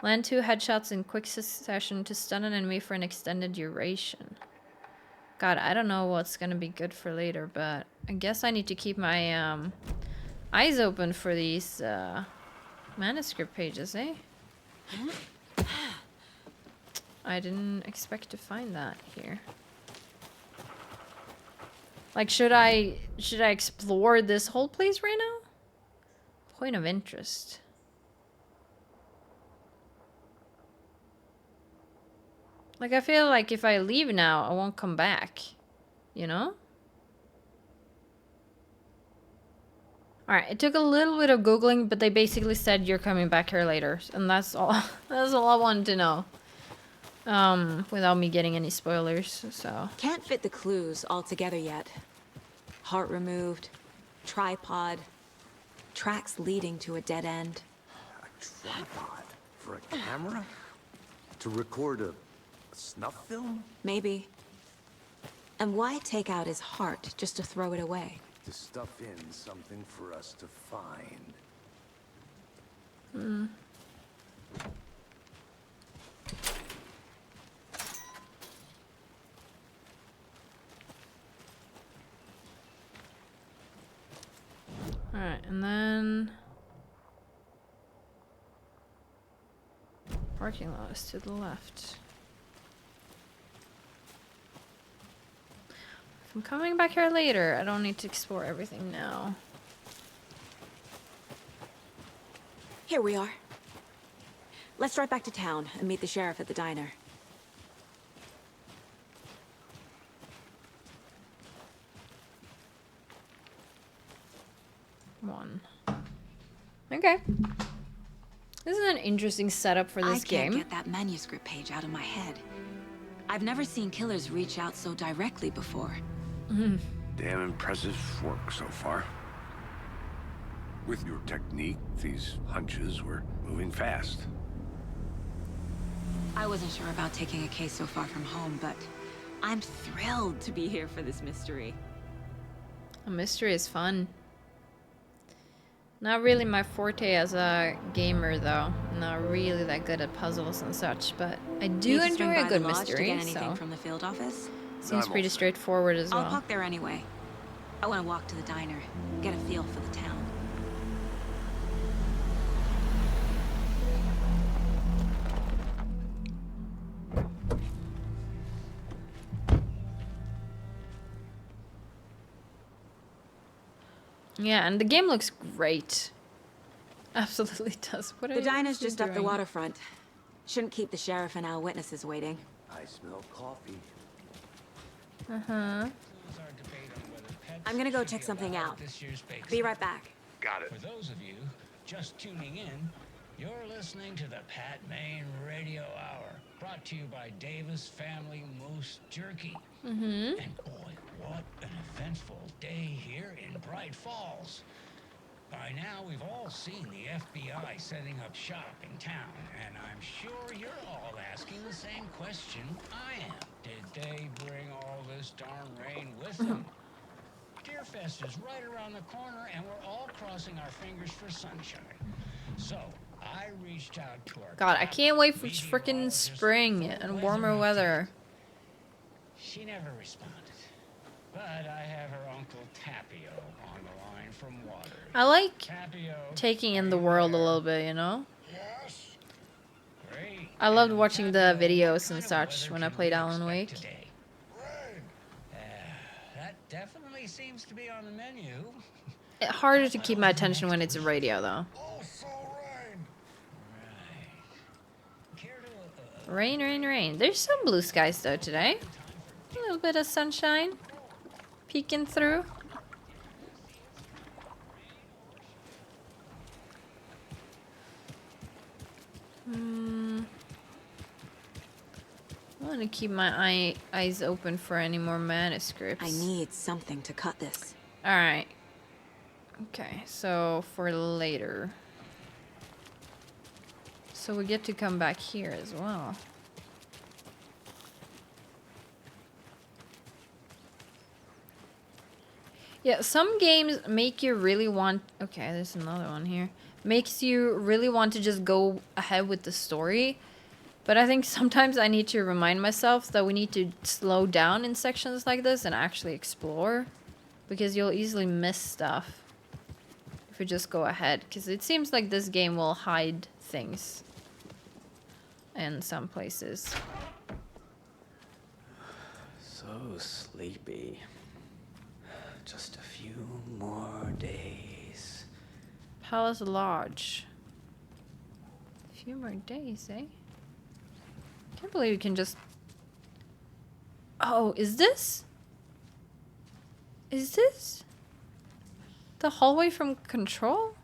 Land 2 headshots in quick succession to stun an enemy for an extended duration. God, I don't know what's gonna be good for later, but I guess I need to keep my eyes open for these manuscript pages, eh? I didn't expect to find that here. Like, should I explore this whole place right now? Point of interest. Like, I feel like if I leave now, I won't come back. You know? Alright, it took a little bit of Googling, but they basically said you're coming back here later. And that's all that's all I wanted to know. Without me getting any spoilers, so. Can't fit the clues all together yet. Heart removed, tripod, tracks leading to a dead end. A tripod? For a camera? To record a snuff film? Maybe. And why take out his heart just to throw it away? To stuff in something for us to find. Alright, and then... Parking lot is to the left. If I'm coming back here later, I don't need to explore everything now. Here we are. Let's drive back to town and meet the sheriff at the diner. One. Okay. This is an interesting setup for this I can't game. get that manuscript page out of my head. I've never seen killers reach out so directly before. Damn impressive work so far. With your technique, these hunches were moving fast. I wasn't sure about taking a case so far from home, but I'm thrilled to be here for this mystery. A mystery is fun. Not really my forte as a gamer, though. Not really that good at puzzles and such, but I do Need to swing enjoy a by good the lodge to mystery, get anything so from the field office? seems I'm pretty all set. straightforward as I'll well. park there anyway. I want to walk to the diner, get a feel for the town. Yeah, and the game looks great. Absolutely does. What are The you diner's just up the doing? waterfront. Shouldn't keep the sheriff and our witnesses waiting. I smell coffee. Uh-huh. I'm gonna go check something out. Be right back. Got it. For those of you just tuning in, you're listening to the Pat Maine Radio Hour, brought to you by Davis Family Moose Jerky. Mm-hmm. And boy, what an eventful day here in Bright Falls. By By now, we've all seen the FBI setting up shop in town, and I'm sure you're all asking the same question I am. Did they bring all this darn rain with them? Deerfest is right around the corner, and we're all crossing our fingers for sunshine. So, I reached out to our... God, I can't wait for freaking spring and warmer weather. She never responded. But I have her Uncle Tapio on the line from Waters. I like Tapio, taking in the world a little bit, you know? yes. Great. I loved watching the Tapio, videos what and kind of such weather when I can played we Alan Wake. expect today? That definitely seems to be on the menu. It's harder to keep my attention when it's a radio, though. Also rain. Right. Care to, Rain, rain, rain. There's some blue skies, though, today. A little bit of sunshine peeking through. I want to keep my eyes open for any more manuscripts. I need something to cut this. Alright. Okay, so for later. So we get to come back here as well. Yeah, some games make you really want... Okay, there's another one here. Makes you really want to just go ahead with the story. But I think sometimes I need to remind myself that we need to slow down in sections like this and actually explore. Because you'll easily miss stuff if you just go ahead. Because it seems like this game will hide things in some places. So sleepy. Just a few more days. Palace Lodge. A few more days, eh? Can't believe you can just... Oh, is this? Is this the hallway from Control?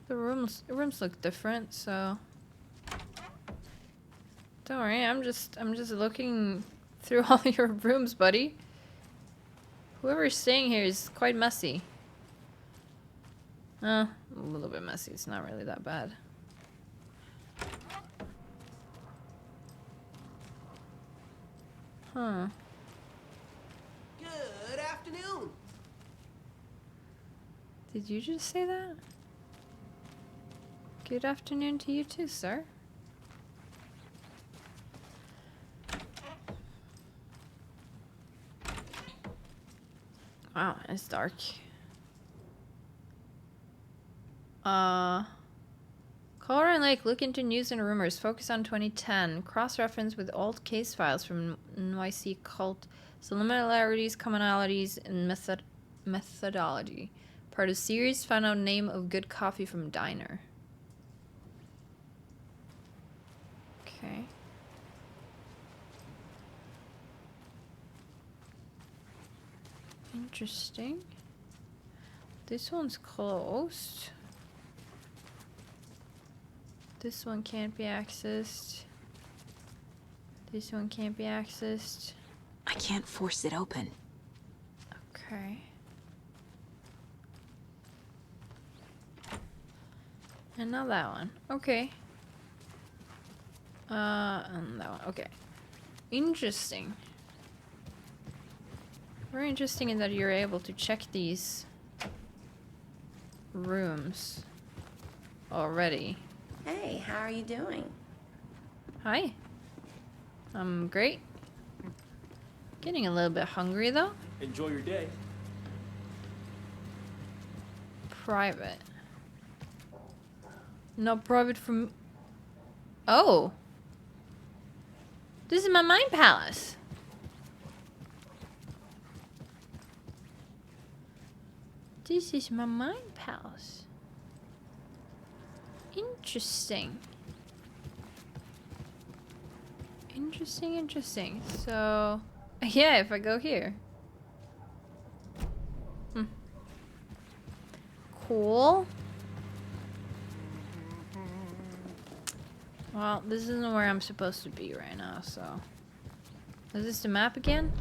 The rooms look different, so don't worry. I'm just looking through all your rooms, buddy. Whoever's staying here is quite messy. A little bit messy. It's not really that bad. Huh. Good afternoon. Did you just say that? Good afternoon to you too, sir. Wow, it's dark. Colorado Lake, look into news and rumors. Focus on 2010. Cross-reference with old case files from NYC cult. Similarities, commonalities, and methodology. Part of series. Found out name of good coffee from diner. Okay. Interesting. This one's closed. This one can't be accessed. This one can't be accessed. I can't force it open. Okay. And now that one. Okay. And that one. Okay. Interesting. Very interesting in that you're able to check these rooms already. Hey, how are you doing? Hi. I'm great. Getting a little bit hungry though. Enjoy your day. Private. Not private from... Oh. This is my mind palace. This is my mind palace. Interesting. Interesting. So, yeah, if I go here. Cool. Well, this isn't where I'm supposed to be right now, so... Is this the map again?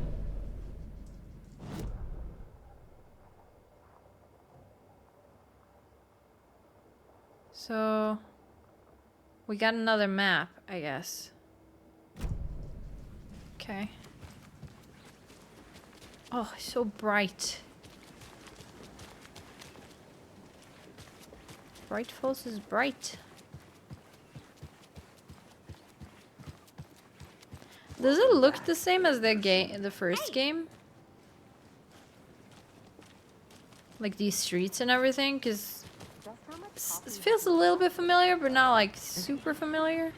So we got another map, I guess. Okay. Oh, it's so bright. Bright Falls is bright. Does it look the same as the first game? Like these streets and everything? Because it feels a little bit familiar, but not like super familiar.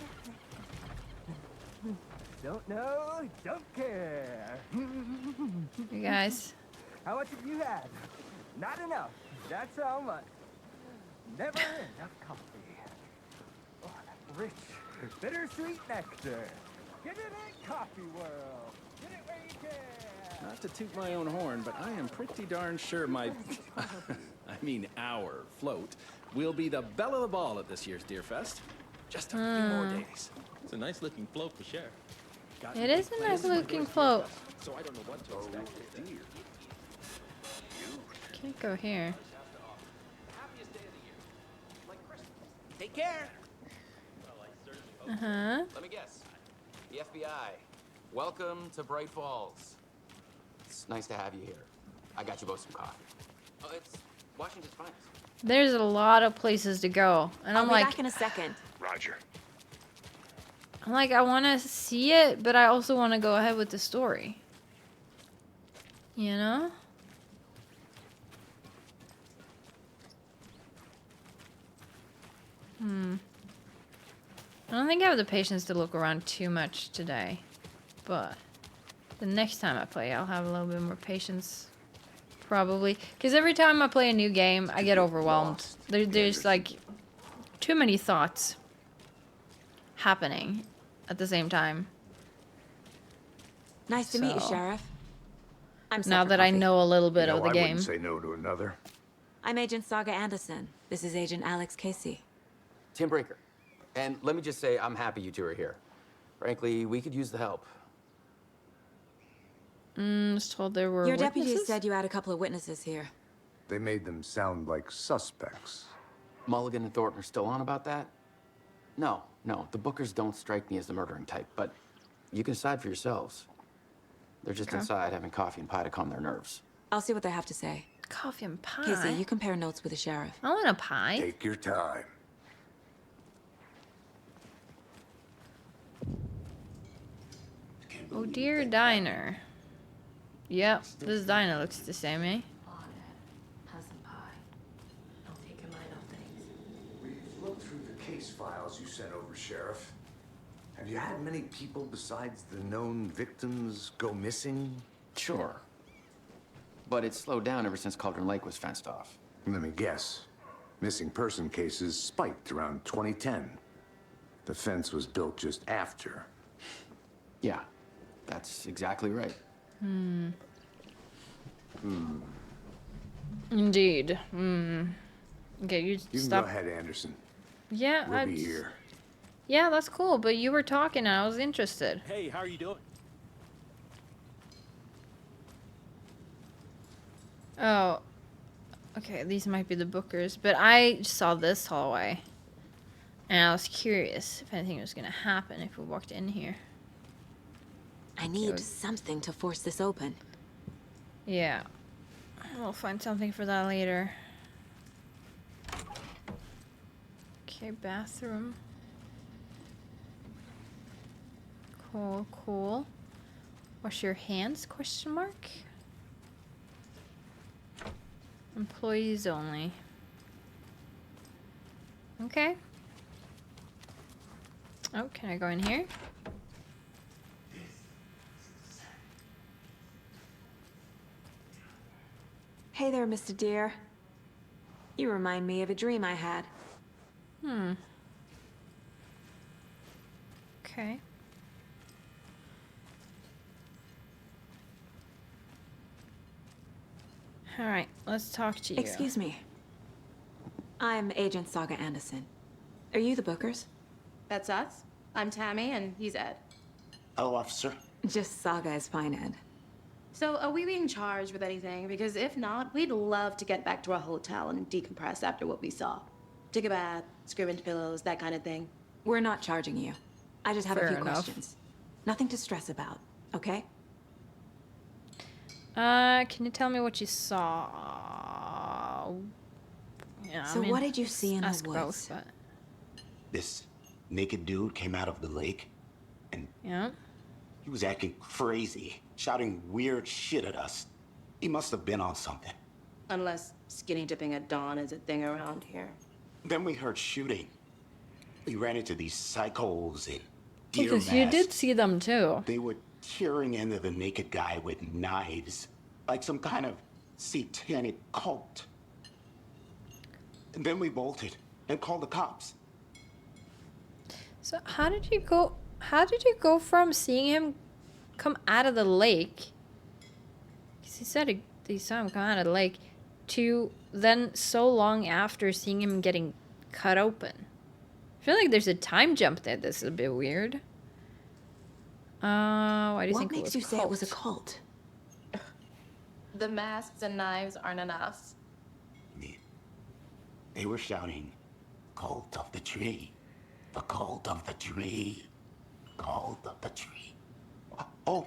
Don't know, don't care. You guys. How much have you had? Not enough. That's how much. Never enough coffee. Oh, that rich, bittersweet nectar. Get it in Coffee World. Get it where you can. Not to toot my own horn, but I am pretty darn sure my, I mean our float, will be the belle of the ball at this year's Deer Fest. Just a few more days. It's a nice looking float for sure. It is a nice looking float. So I don't know what to expect with deer. Can't go here. Take care. Uh-huh. Let me guess. The FBI. Welcome to Bright Falls. It's nice to have you here. I got you both some coffee. Oh, it's Washington's finest. There's a lot of places to go. And I'll I'm be like, back in a second. Roger. I'm like, I want to see it, but I also want to go ahead with the story. You know? I don't think I have the patience to look around too much today. But the next time I play, I'll have a little bit more patience. Probably. Because every time I play a new game, I get overwhelmed. There's like too many thoughts happening at the same time. Nice to meet you, So- Sheriff. I'm Now Separate that I Coffee. know a little bit You know, of the I game. wouldn't say no to another. I'm Agent Saga Anderson. This is Agent Alex Casey. Tim Breaker. And let me just say, I'm happy you two are here. Frankly, we could use the help. Was told there were Your witnesses? deputies said you had a couple of witnesses here. They made them sound like suspects. Mulligan and Thornton are still on about that? No, the Bookers don't strike me as the murdering type, but you can decide for yourselves. They're just Okay. inside having coffee and pie to calm their nerves. I'll see what they have to say. Coffee and pie. Casey, you compare notes with the sheriff. I want a pie. Take your time. Oh dear diner. Yep, this diner looks the same, eh? Have some pie. Don't take your mind off things. We've looked through the case files you sent over, Sheriff. Have you had many people besides the known victims go missing? Sure. But it's slowed down ever since Cauldron Lake was fenced off. Let me guess. Missing person cases spiked around 2010. The fence was built just after. Yeah, that's exactly right. Indeed. Okay, you You can stop. go ahead, Anderson. Yeah, We'll be here. Yeah, that's cool, but you were talking and I was interested. Hey, how are you doing? Oh. Okay, these might be the Bookers, but I saw this hallway. And I was curious if anything was gonna happen if we walked in here. I need something to force this open. Yeah. We'll find something for that later. Okay, bathroom. Cool, cool. Wash your hands, question mark? Employees only. Okay. Oh, can I go in here? Hey there, Mr. Deer. You remind me of a dream I had. Okay. Alright, let's talk to you. Excuse me. I'm Agent Saga Anderson. Are you the Bookers? That's us. I'm Tammy, and he's Ed. Hello, officer. Just Saga is fine, Ed. So, are we being charged with anything? Because if not, we'd love to get back to our hotel and decompress after what we saw. Take a bath, scream into pillows, that kind of thing. We're not charging you. I just have a Fair few enough. questions. Nothing to stress about, okay? Can you tell me what you saw? Yeah, So what did you see in the ask both, woods? but This naked dude came out of the lake, and yeah. he was acting crazy, shouting weird shit at us. He must have been on something. Unless skinny dipping at dawn is a thing around here. Then we heard shooting. We ran into these psychos in deer Because you did masks. see them too. They were tearing into the naked guy with knives, like some kind of satanic cult. And then we bolted and called the cops. So how did you go? How did you go from seeing him come out of the lake? Because he said he saw him come out of the lake, to then so long after seeing him getting cut open. I feel like there's a time jump there. This is a bit weird. Why do you What think makes it you was say it was a cult? The masks and knives aren't enough. They were shouting, "Cult of the tree, the cult of the tree, cult of the tree." Oh,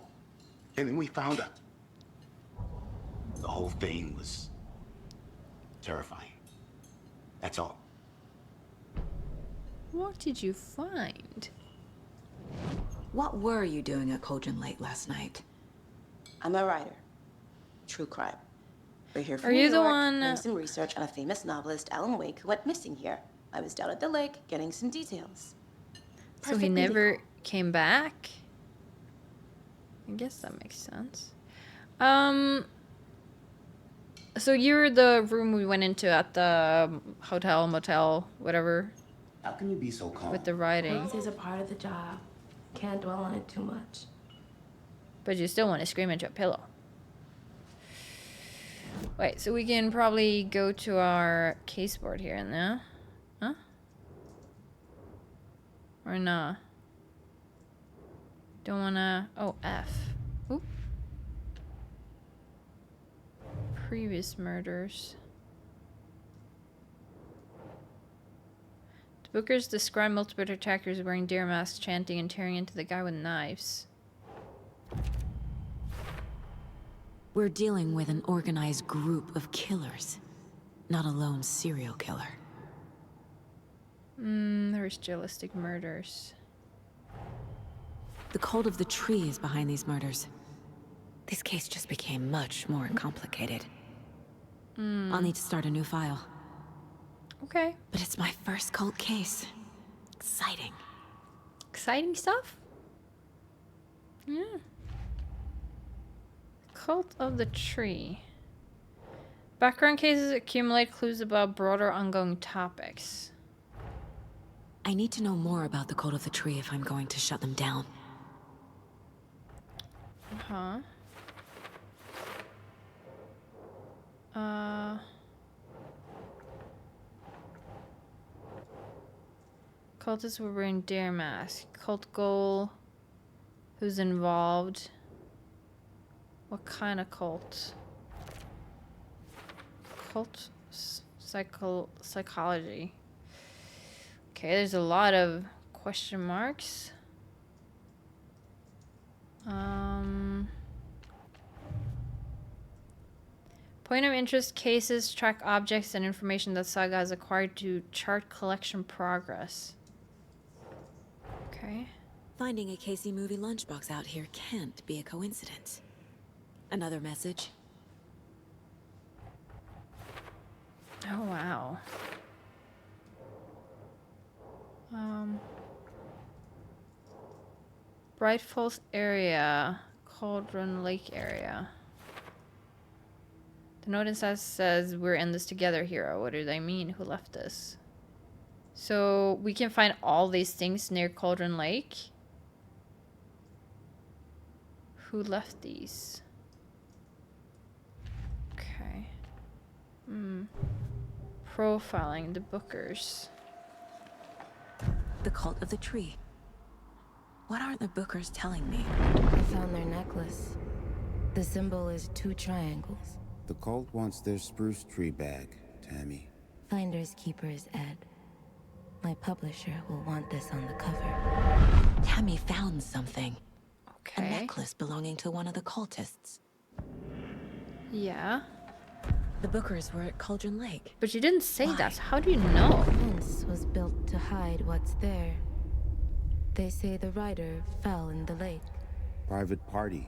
and then we found out. The whole thing was terrifying. That's all. What did you find? What were you doing at Cauldron Lake last night? I'm a writer. True crime. We're here from Are New you the York, one- doing some research on a famous novelist, Alan Wake, who went missing here. I was down at the lake getting some details. So he never came back? I guess that makes sense. So you're the room we went into at the hotel, motel, whatever, How can you be so calm? with the writing. Crazy is a part of the job. Can't dwell on it too much. But you still want to scream into a pillow. Wait, so we can probably go to our case board here and there. Huh? Or nah? Don't wanna... Oh, F. Oop. Previous murders. The Bookers describe multiple attackers wearing deer masks, chanting and tearing into the guy with knives. We're dealing with an organized group of killers, not a lone serial killer. There's dualistic murders. The cult of the tree is behind these murders. This case just became much more complicated. I'll need to start a new file. Okay. But it's my first cult case. Exciting. Exciting stuff? Yeah. Cult of the Tree. Background cases accumulate clues about broader ongoing topics. I need to know more about the cult of the tree if I'm going to shut them down. Huh? Cultists were wearing deer masks. Cult goal. Who's involved? What kind of cult? Cult psychology. Okay, there's a lot of question marks. Point of interest cases track objects and information that Saga has acquired to chart collection progress. Okay. Finding a Casey movie lunchbox out here can't be a coincidence. Another message. Oh, wow. Bright Falls area, Cauldron Lake area. The note inside says, "We're in this together, hero." What do they mean? Who left this? So we can find all these things near Cauldron Lake. Who left these? Okay. Profiling the Bookers. The cult of the tree. What aren't the Bookers telling me? I found their necklace. The symbol is 2 triangles. The cult wants their spruce tree back, Tammy. Finders keepers, Ed. My publisher will want this on the cover. Tammy found something. Okay. A necklace belonging to one of the cultists. Yeah. The Bookers were at Cauldron Lake. But you didn't say that. How do you know? The fence was built to hide what's there. They say the rider fell in the lake. Private party.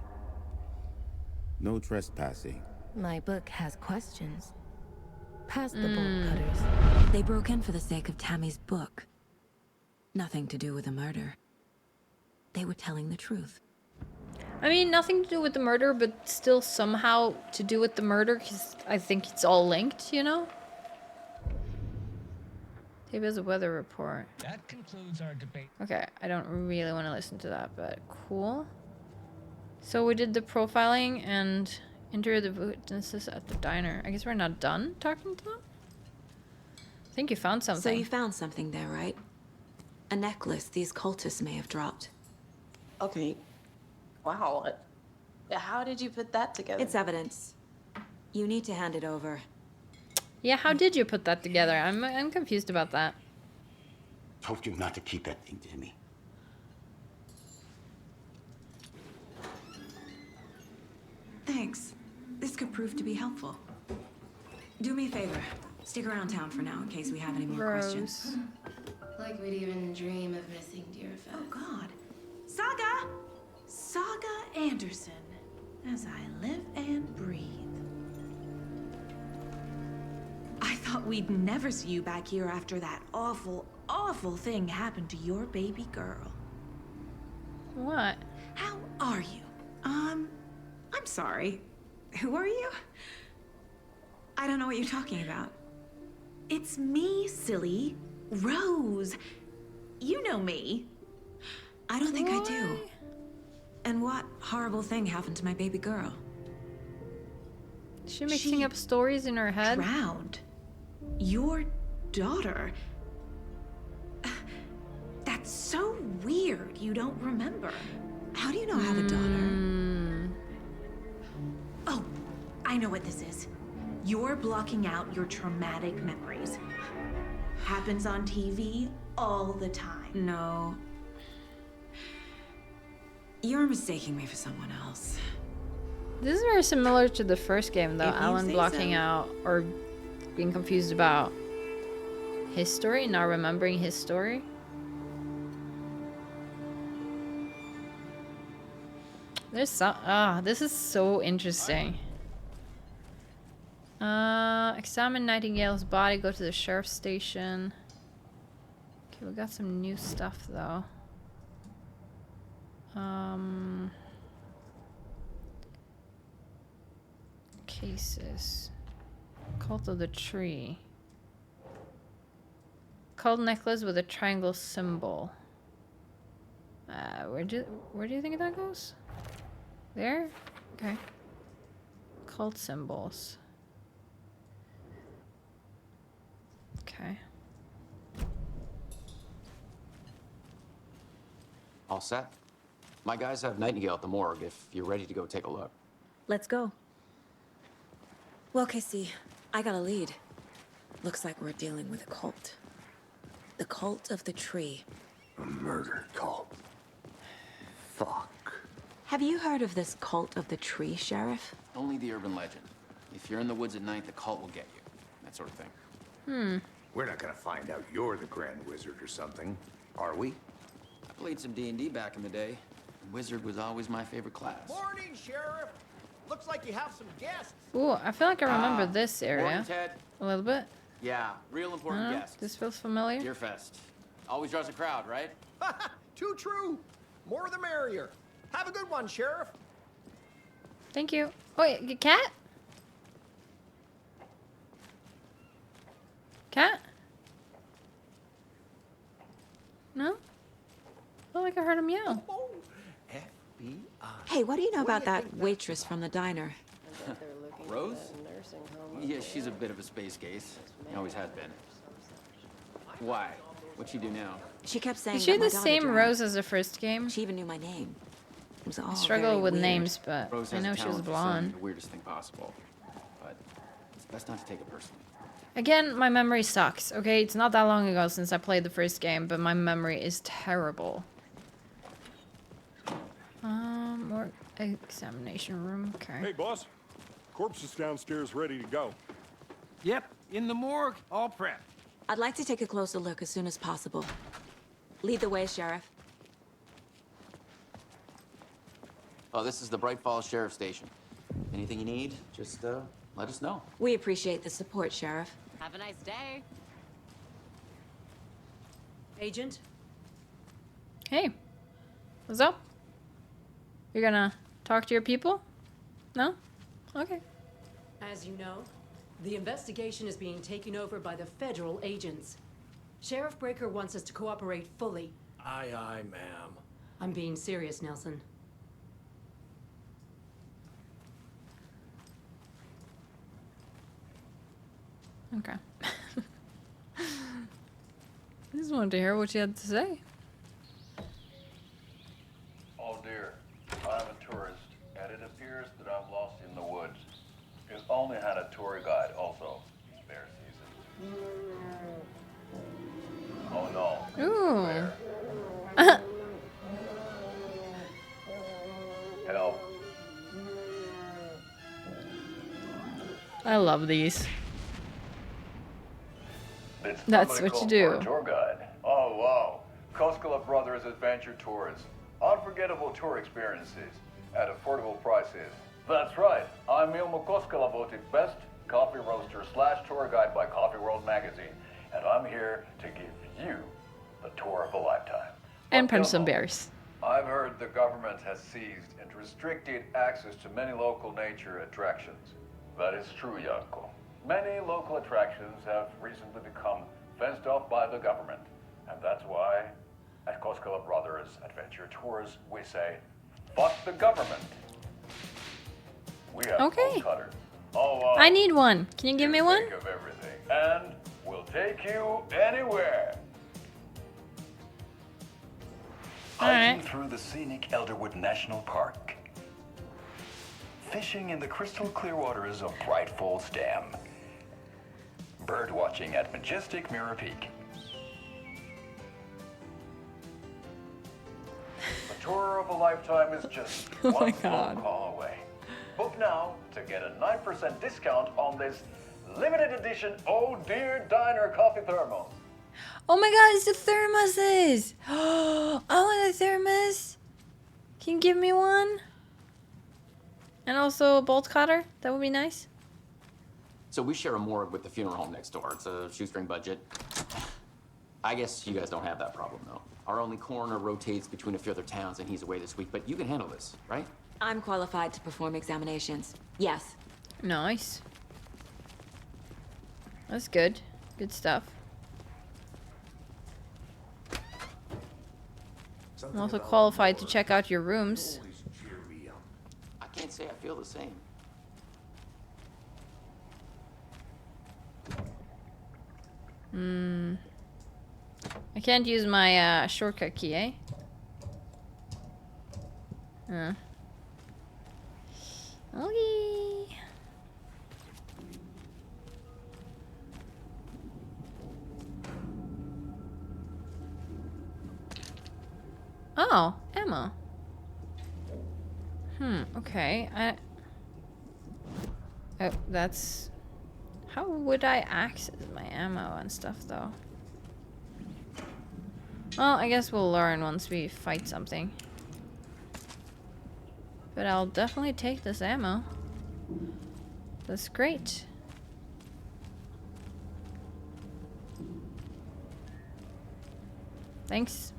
No trespassing. My book has questions. Past the bolt cutters. They broke in for the sake of Tammy's book. Nothing to do with the murder. They were telling the truth. I mean, nothing to do with the murder, but still somehow to do with the murder, because I think it's all linked, you know? Maybe as a weather report. That concludes our debate. Okay, I don't really want to listen to that, but cool. So we did the profiling and interviewed the witnesses at the diner. I guess we're not done talking to them? I think you found something. So you found something there, right? A necklace these cultists may have dropped. Okay. Wow. How did you put that together? It's evidence. You need to hand it over. Yeah, how did you put that together? I'm confused about that. Told you not to keep that thing to me. Thanks. This could prove to be helpful. Do me a favor. Stick around town for now in case we have any more questions. Like we'd even dream of missing Deerfest. Oh, God. Saga! Saga Anderson. As I live and breathe. I thought we'd never see you back here after that awful, awful thing happened to your baby girl. What? How are you? I'm sorry. Who are you? I don't know what you're talking about. It's me, silly. Rose. You know me. I don't think I do. And what horrible thing happened to my baby girl? Is she mixing up stories in her head? Drowned. Your daughter. That's so weird you don't remember. How do you know I have a daughter? Oh, I know what this is. You're blocking out your traumatic memories. Happens on TV all the time. No. You're mistaking me for someone else. This is very similar to the first game, though. If you Alan say blocking so. out or being confused about his story, not remembering his story. There's some. This is so interesting. Examine Nightingale's body. Go to the sheriff's station. Okay, we got some new stuff though. Cases. Cult of the Tree. Cult necklace with a triangle symbol. Where do you think that goes? There? Okay. Cult symbols. Okay. All set? My guys have Nightingale at the morgue if you're ready to go take a look. Let's go. Well, Casey, I got a lead. Looks like we're dealing with a cult. The Cult of the Tree. A murder cult. Fuck. Have you heard of this Cult of the Tree, Sheriff? Only the urban legend. If you're in the woods at night, the cult will get you. That sort of thing. We're not gonna find out you're the Grand Wizard or something, are we? I played some D&D back in the day. Wizard was always my favorite class. Morning, Sheriff. Looks like you have some guests. Ooh, I feel like I remember this area Morning, Ted. a little bit. Yeah, real important guest. This feels familiar. Deerfest. Always draws a crowd, right? Too true. More the merrier. Have a good one, Sheriff. Thank you. Oh, wait, cat? Cat? No? I feel like I heard him yell. FBI. Hey, what do you know about that waitress from the diner? Rose? Yeah, she's a bit of a space case. Always has been. Why? What'd she do now? She kept saying Is she that my the daughter same drowned. Rose as the first game? She even knew my name. It was all I struggle very with weird. names, but Rose I has know a she was talent for saying blonde. the weirdest thing possible. But It's best not to take it personally. Again, my memory sucks, okay? It's not that long ago since I played the first game, but my memory is terrible. More examination room, okay. Hey, boss. Corpse is downstairs ready to go. Yep, in the morgue, all prepped. I'd like to take a closer look as soon as possible. Lead the way, Sheriff. Oh, this is the Bright Falls Sheriff Station. Anything you need, just let us know. We appreciate the support, Sheriff. Have a nice day. Agent? Hey. What's up? You're gonna talk to your people? No? Okay. As you know, the investigation is being taken over by the federal agents. Sheriff Breaker wants us to cooperate fully. Aye, aye, ma'am. I'm being serious, Nelson. Okay. I just wanted to hear what you had to say. Oh dear, I'm a tourist, and it appears that I'm lost in the woods. We've only had a tour guide also. Bear season. Oh no. Ooh. Bear. Help. I love these. Did That's somebody what you call do. for a tour guide? Oh wow. Koskela Brothers Adventure Tours. Unforgettable tour experiences at affordable prices. That's right. I'm Ilmo Koskela, voted best coffee roaster / tour guide by Coffee World magazine, and I'm here to give you the tour of a lifetime. And punch some bears. I've heard the government has seized and restricted access to many local nature attractions. That is true, Yanko. Many local attractions have recently become fenced off by the government. And that's why, at Koskela Brothers Adventure Tours, we say, fuck the government. We have Okay. cutters. Oh, I need one. Can you give me one? think of everything. And we'll take you anywhere. Hiking through the scenic Elderwood National Park. Fishing in the crystal clear waters of Bright Falls Dam. Bird watching at majestic Mirror Peak. The tour of a lifetime is just Oh my one phone God. call away. Book now to get a 9% discount on this limited edition Oh Dear Diner coffee thermos. Oh my god, it's the thermoses! Oh, I want a thermos! Can you give me one? And also a bolt cutter? That would be nice. So we share a morgue with the funeral home next door. It's a shoestring budget. I guess you guys don't have that problem, though. Our only coroner rotates between a few other towns, and he's away this week. But you can handle this, right? I'm qualified to perform examinations. Yes. Nice. That's good. Good stuff. I'm also qualified to check out your rooms. I can't say I feel the same. I can't use my shortcut key, eh? Okay. Oh, ammo. Okay. Oh, that's... How would I access my ammo and stuff, though? Well, I guess we'll learn once we fight something. But I'll definitely take this ammo. That's great. Thanks.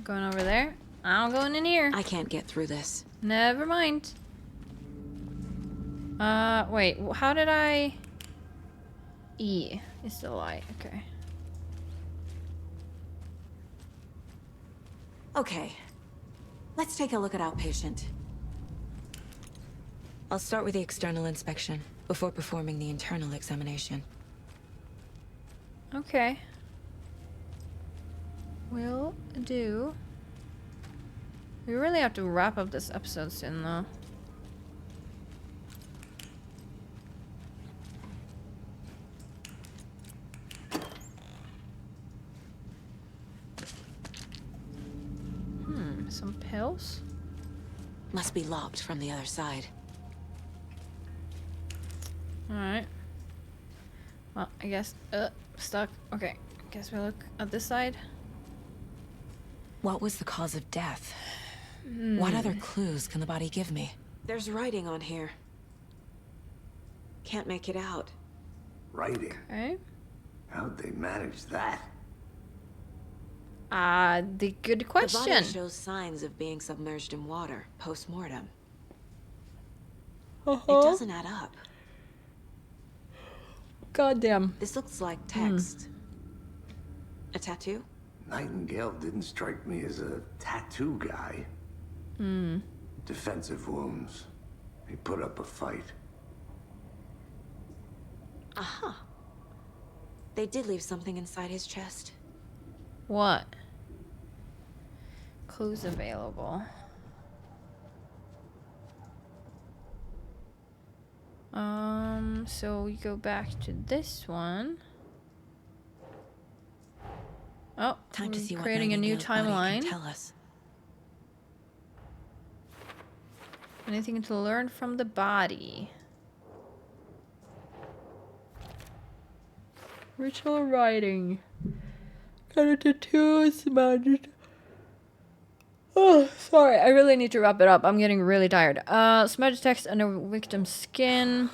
Going over there. I'm going in here. I can't get through this. Never mind. Wait, how did I... E is the light, okay. Okay. Let's take a look at outpatient. I'll start with the external inspection before performing the internal examination. Okay. Will do. We really have to wrap up this episode soon, though. Some pills? Must be locked from the other side. Alright. Well, I guess, stuck. Okay, guess we look at this side. What was the cause of death? What other clues can the body give me? There's writing on here. Can't make it out. Writing? Okay. How'd they manage that? The good question. The body shows signs of being submerged in water post-mortem. It doesn't add up. Goddamn. This looks like text. A tattoo? Nightingale didn't strike me as a tattoo guy. Defensive wounds. He put up a fight. Aha. They did leave something inside his chest. What? Clues available. So we go back to this one. Oh, Time to see what creating a new Nightingale's body can timeline. tell us. Anything to learn from the body? Ritual writing. Got a tattoo smudged. Oh, sorry. I really need to wrap it up. I'm getting really tired. Smudged text under victim's skin.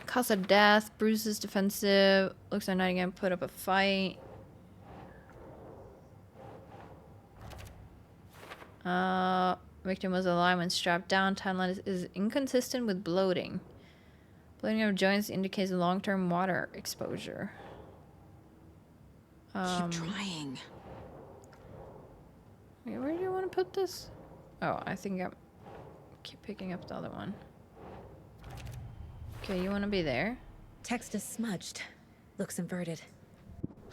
Cause of death. Bruises defensive. Looks like Nightingale put up a fight. Victim was alive when strapped down. Timeline is inconsistent with bloating. Bloating of joints indicates long-term water exposure. Keep trying. Wait, where do you want to put this? Oh, I think I keep picking up the other one. Okay, you want to be there? Text is smudged. Looks inverted.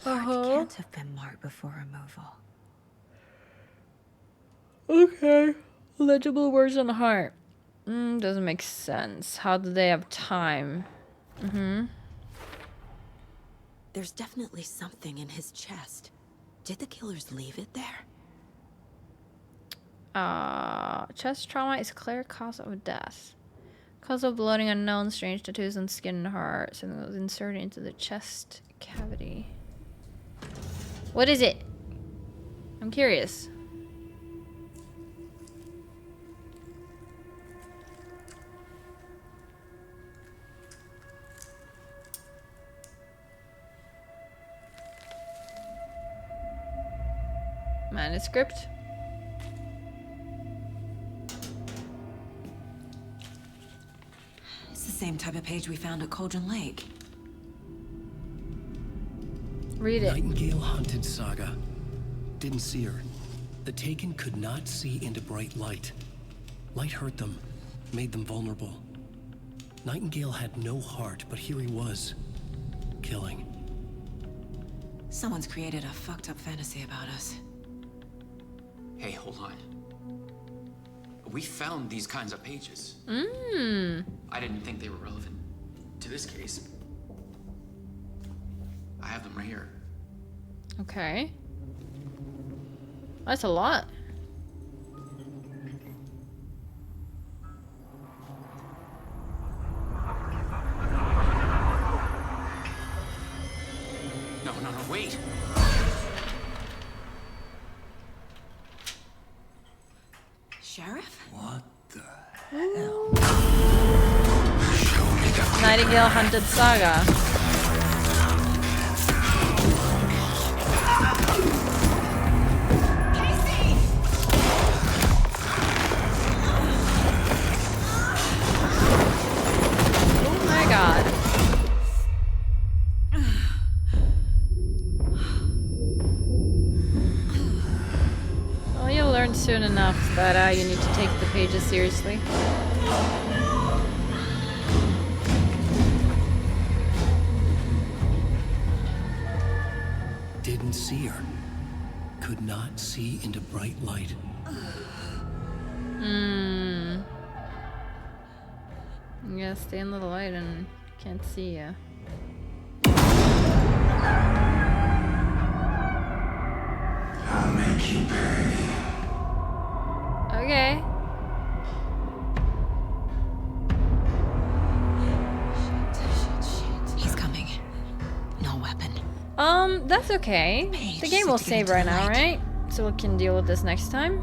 Heart can't have been marked before removal. Okay. Legible words on the heart. Doesn't make sense. How do they have time? There's definitely something in his chest. Did the killers leave it there? Chest trauma is clear cause of death. Cause of bloating unknown, strange tattoos on skin and heart. Something was inserted into the chest cavity. What is it? I'm curious. Manuscript. It's the same type of page we found at Cauldron Lake. Read it. Nightingale hunted Saga. Didn't see her. The Taken could not see into bright light. Light hurt them, made them vulnerable. Nightingale had no heart, but here he was, killing. Someone's created a fucked up fantasy about us. Hey, hold on. We found these kinds of pages. I didn't think they were relevant to this case. I have them right here. Okay. That's a lot. No, wait. Sheriff? What the hell? Nightingale hunted Saga. Oh my god. Well, you'll learn soon enough that you need to take the pages seriously. Didn't see her. Could not see into bright light. Yeah, stay in the light and can't see ya. I'll make you pay. Okay. He's coming. No weapon. That's okay. The game will save right now, right? So we can deal with this next time.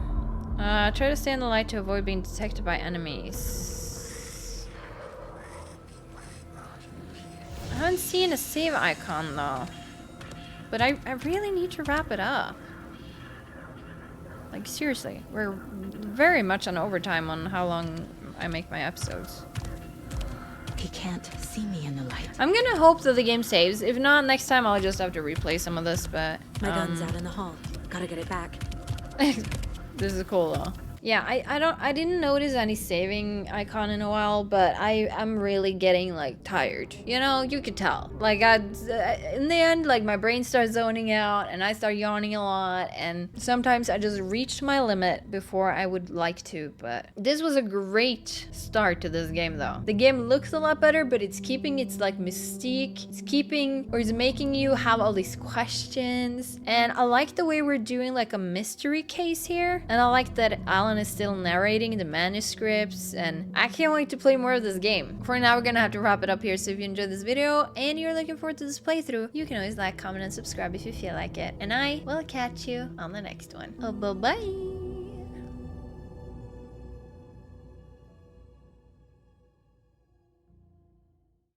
Try to stay in the light to avoid being detected by enemies. I haven't seen a save icon though. But I really need to wrap it up. Like seriously, we're very much on overtime on how long I make my episodes. He can't see me in the light. I'm gonna hope that the game saves. If not, next time I'll just have to replay some of this, but... My gun's out in the hall. Gotta get it back. This is cool though. Yeah, I didn't notice any saving icon in a while, but I'm really getting like tired. You know, you could tell. Like in the end, like my brain starts zoning out and I start yawning a lot, and sometimes I just reached my limit before I would like to. But this was a great start to this game though. The game looks a lot better, but it's keeping its like mystique. It's making you have all these questions, and I like the way we're doing like a mystery case here, and I like that Alan is still narrating the manuscripts, and I can't wait to play more of this game. For now, we're gonna have to wrap it up here, so if you enjoyed this video and you're looking forward to this playthrough, you can always like, comment, and subscribe if you feel like it. And I will catch you on the next one. Oh, bye-bye!